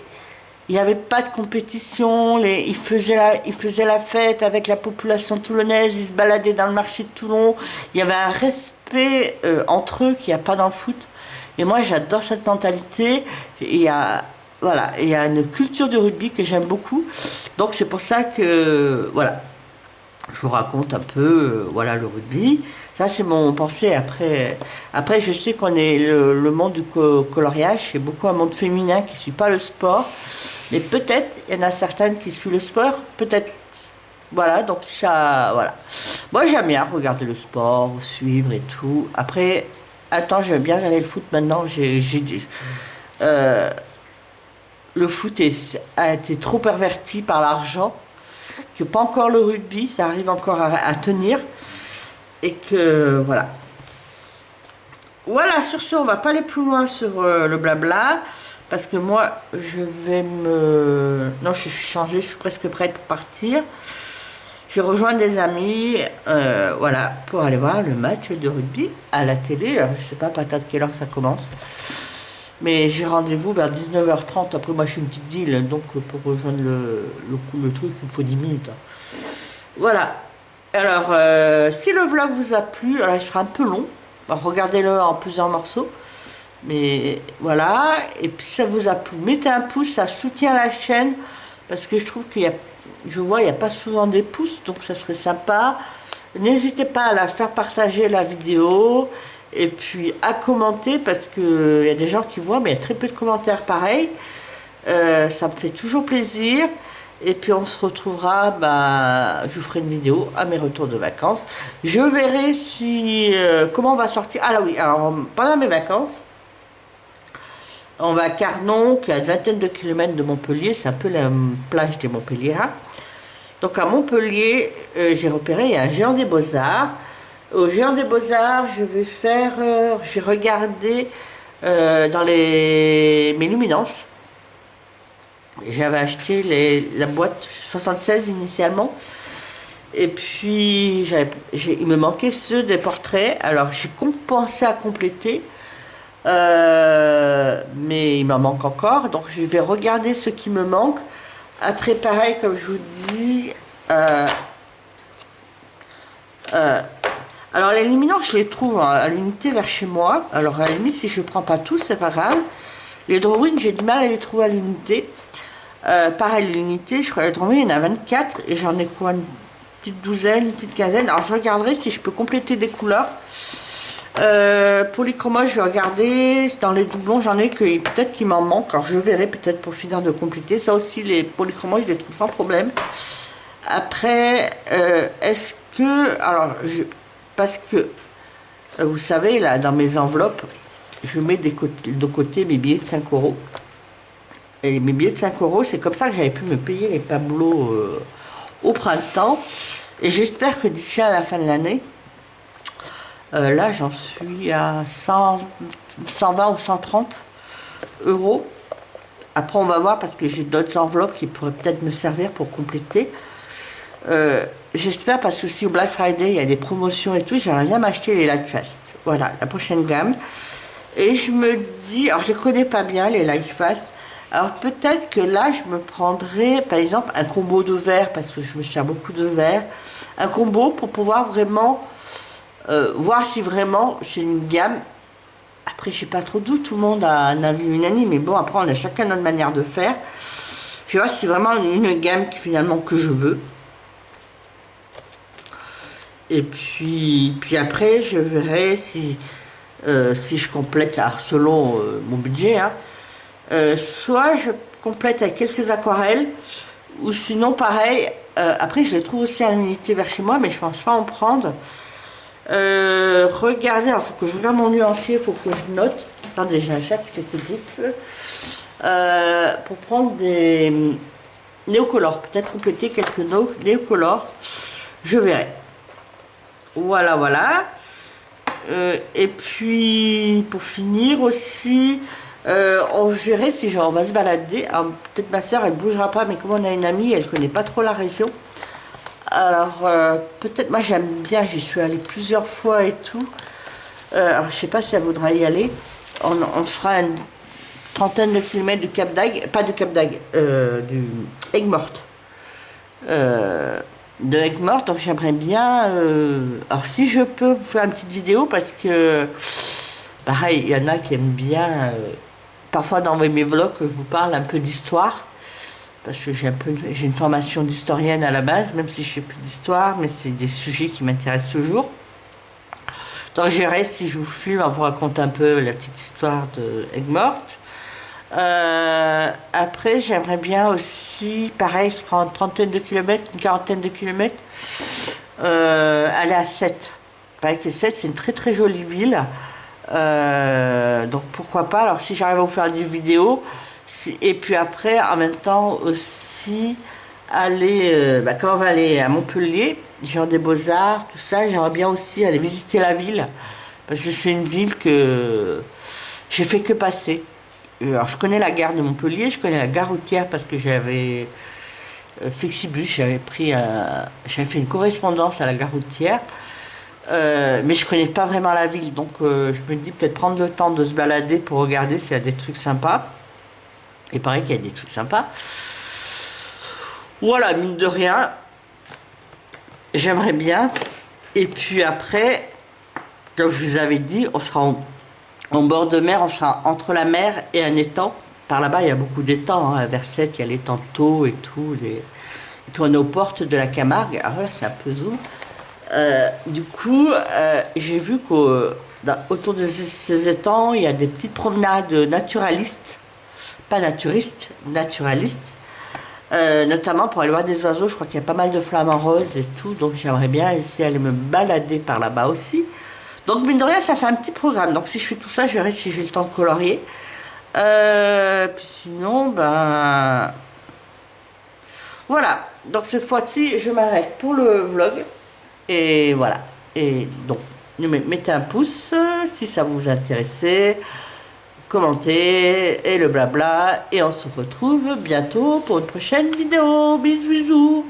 il n'y avait pas de compétition, ils faisaient la fête avec la population toulonnaise, ils se baladaient dans le marché de Toulon, il y avait un respect entre eux qu'il n'y a pas dans le foot. Et moi j'adore cette mentalité, il y a, voilà, il y a une culture de rugby que j'aime beaucoup, donc c'est pour ça que, voilà, je vous raconte un peu, voilà, le rugby. Ça, c'est mon pensée. Après, je sais qu'on est le monde du coloriage, c'est beaucoup un monde féminin qui ne suit pas le sport. Mais peut-être, il y en a certaines qui suivent le sport, peut-être, voilà, donc ça, voilà. Moi, j'aime bien regarder le sport, suivre et tout. Après, attends, j'aime bien regarder le foot maintenant. Euh, le foot a été trop perverti par l'argent, que pas encore le rugby, ça arrive encore à tenir. Et que, voilà. Voilà, sur ce, on va pas aller plus loin sur le blabla. Parce que moi, je vais me... Non, je suis changée, je suis presque prête pour partir. Je vais rejoindre des amis, voilà, pour aller voir le match de rugby à la télé. Alors, je sais pas, à quelle heure ça commence. Mais j'ai rendez-vous vers 19h30. Après, moi, je suis une petite deal, donc pour rejoindre le truc, il me faut 10 minutes. Voilà. Alors, si le vlog vous a plu, alors il sera un peu long. Regardez-le en plusieurs morceaux. Mais voilà. Et puis, si ça vous a plu, mettez un pouce, ça soutient la chaîne. Parce que je trouve qu'il y a... Je vois, il n'y a pas souvent des pouces, donc ça serait sympa. N'hésitez pas à la faire partager la vidéo. Et puis à commenter, parce qu'il y a des gens qui voient, mais il y a très peu de commentaires pareils. Ça me fait toujours plaisir. Et puis on se retrouvera, bah, je vous ferai une vidéo à mes retours de vacances. Je verrai si comment on va sortir. Ah là oui, alors pendant mes vacances, on va à Carnon, qui est à une vingtaine de kilomètres de Montpellier. C'est un peu la plage des Montpelliérains. Donc à Montpellier, j'ai repéré, il y a un géant des Beaux-Arts. Au géant des Beaux-Arts, je vais regarder dans mes luminances. J'avais acheté la boîte 76 initialement. Et puis, il me manquait ceux des portraits. Alors, j'ai pensé à compléter. Mais il m'en manque encore. Donc, je vais regarder ce qui me manque. Après, pareil, comme je vous dis... alors, les luminances, je les trouve à l'unité vers chez moi. Alors, à la limite, si je ne prends pas tous, c'est pas grave. Les drawings, j'ai du mal à les trouver à l'unité. Pareil, l'unité, je crois que il y en a 24 et j'en ai quoi, une petite douzaine, une petite quinzaine. Alors je regarderai si je peux compléter des couleurs. Polychroma, je vais regarder dans les doublons, j'en ai que peut-être qu'il m'en manque. Alors je verrai peut-être pour finir de compléter. Ça aussi, les polychromas, je les trouve sans problème. Après, est-ce que, alors parce que vous savez là, dans mes enveloppes, je mets de côté mes billets de 5 euros. Et mes billets de 5 euros, c'est comme ça que j'avais pu me payer les tableaux au printemps. Et j'espère que d'ici à la fin de l'année, là j'en suis à 120 ou 130 euros. Après on va voir parce que j'ai d'autres enveloppes qui pourraient peut-être me servir pour compléter. J'espère parce que si au Black Friday il y a des promotions et tout, j'aimerais bien m'acheter les Lightfast. Voilà, la prochaine gamme. Et je me dis, alors je ne connais pas bien les Lightfast. Alors peut-être que là, je me prendrais, par exemple, un combo de verre, parce que je me sers beaucoup de verre, un combo pour pouvoir vraiment voir si vraiment c'est une gamme. Après, je sais pas trop d'où, tout le monde a un avis unanime, mais bon, après, on a chacun notre manière de faire. Je vais voir si c'est vraiment une gamme qui, finalement que je veux. Et puis après, je verrai si je complète, alors, selon mon budget, hein. Soit je complète avec quelques aquarelles, ou sinon pareil, après je les trouve aussi à l'unité vers chez moi, mais je pense pas en prendre. Regardez, alors faut que je regarde mon nuancier, il faut que je note. Attendez, j'ai un chat qui fait ses griffes. Pour prendre des néocolore, peut-être compléter quelques néocolores, je verrai. Voilà, voilà. Et puis, pour finir aussi, on verrait si genre, on va se balader. Peut-être ma soeur, elle bougera pas, mais comme on a une amie, elle connaît pas trop la région. Alors, peut-être, moi j'aime bien, j'y suis allée plusieurs fois et tout. Alors, je sais pas si elle voudra y aller. On fera une trentaine de kilomètres du Cap d'Agde, pas du Cap d'Agde, du Aigues-Mortes. De Aigues-Mortes, donc j'aimerais bien. Alors, si je peux vous faire une petite vidéo, parce que, pareil, il y en a qui aiment bien, parfois dans mes vlogs, que je vous parle un peu d'histoire. Parce que j'ai une formation d'historienne à la base, même si je ne fais plus d'histoire, mais c'est des sujets qui m'intéressent toujours. Donc je verrai si je vous filme, on vous raconte un peu la petite histoire de Aigues-Mortes. Après, j'aimerais bien aussi, pareil, je prends une trentaine de kilomètres, une quarantaine de kilomètres, aller à Sète. Pareil que Sète, c'est une très très jolie ville. Donc pourquoi pas, alors si j'arrive à vous faire une vidéo, et puis après, en même temps aussi, aller, quand on va aller à Montpellier, genre des Beaux-Arts, tout ça, j'aimerais bien aussi aller visiter la ville, parce que c'est une ville que j'ai fait que passer. Alors je connais la gare de Montpellier, je connais la gare routière parce que j'avais Flexibus, j'avais fait une correspondance à la gare routière. Mais je connais pas vraiment la ville, donc je me dis peut-être prendre le temps de se balader pour regarder s'il y a des trucs sympas. Et pareil qu'il y a des trucs sympas. Voilà, mine de rien, j'aimerais bien. Et puis après, comme je vous avais dit, on sera en bord de mer, on sera entre la mer et un étang. Par là-bas, il y a beaucoup d'étangs, hein. À Verset, il y a l'étang de Thau et tout. Et puis on est aux portes de la Camargue. Ah ouais, c'est un peu zoom. Du coup, j'ai vu qu'autour de ces étangs, il y a des petites promenades naturalistes, pas naturistes, naturalistes, notamment pour aller voir des oiseaux. Je crois qu'il y a pas mal de flamants roses et tout, donc j'aimerais bien essayer d'aller me balader par là-bas aussi. Donc, mine de rien, ça fait un petit programme. Donc, si je fais tout ça, je verrai si j'ai le temps de colorier. Puis sinon, ben... Voilà. Donc, cette fois-ci, je m'arrête pour le vlog. Et voilà. Et donc, mettez un pouce si ça vous intéressait. Commentez et le blabla. Et on se retrouve bientôt pour une prochaine vidéo. Bisous, bisous.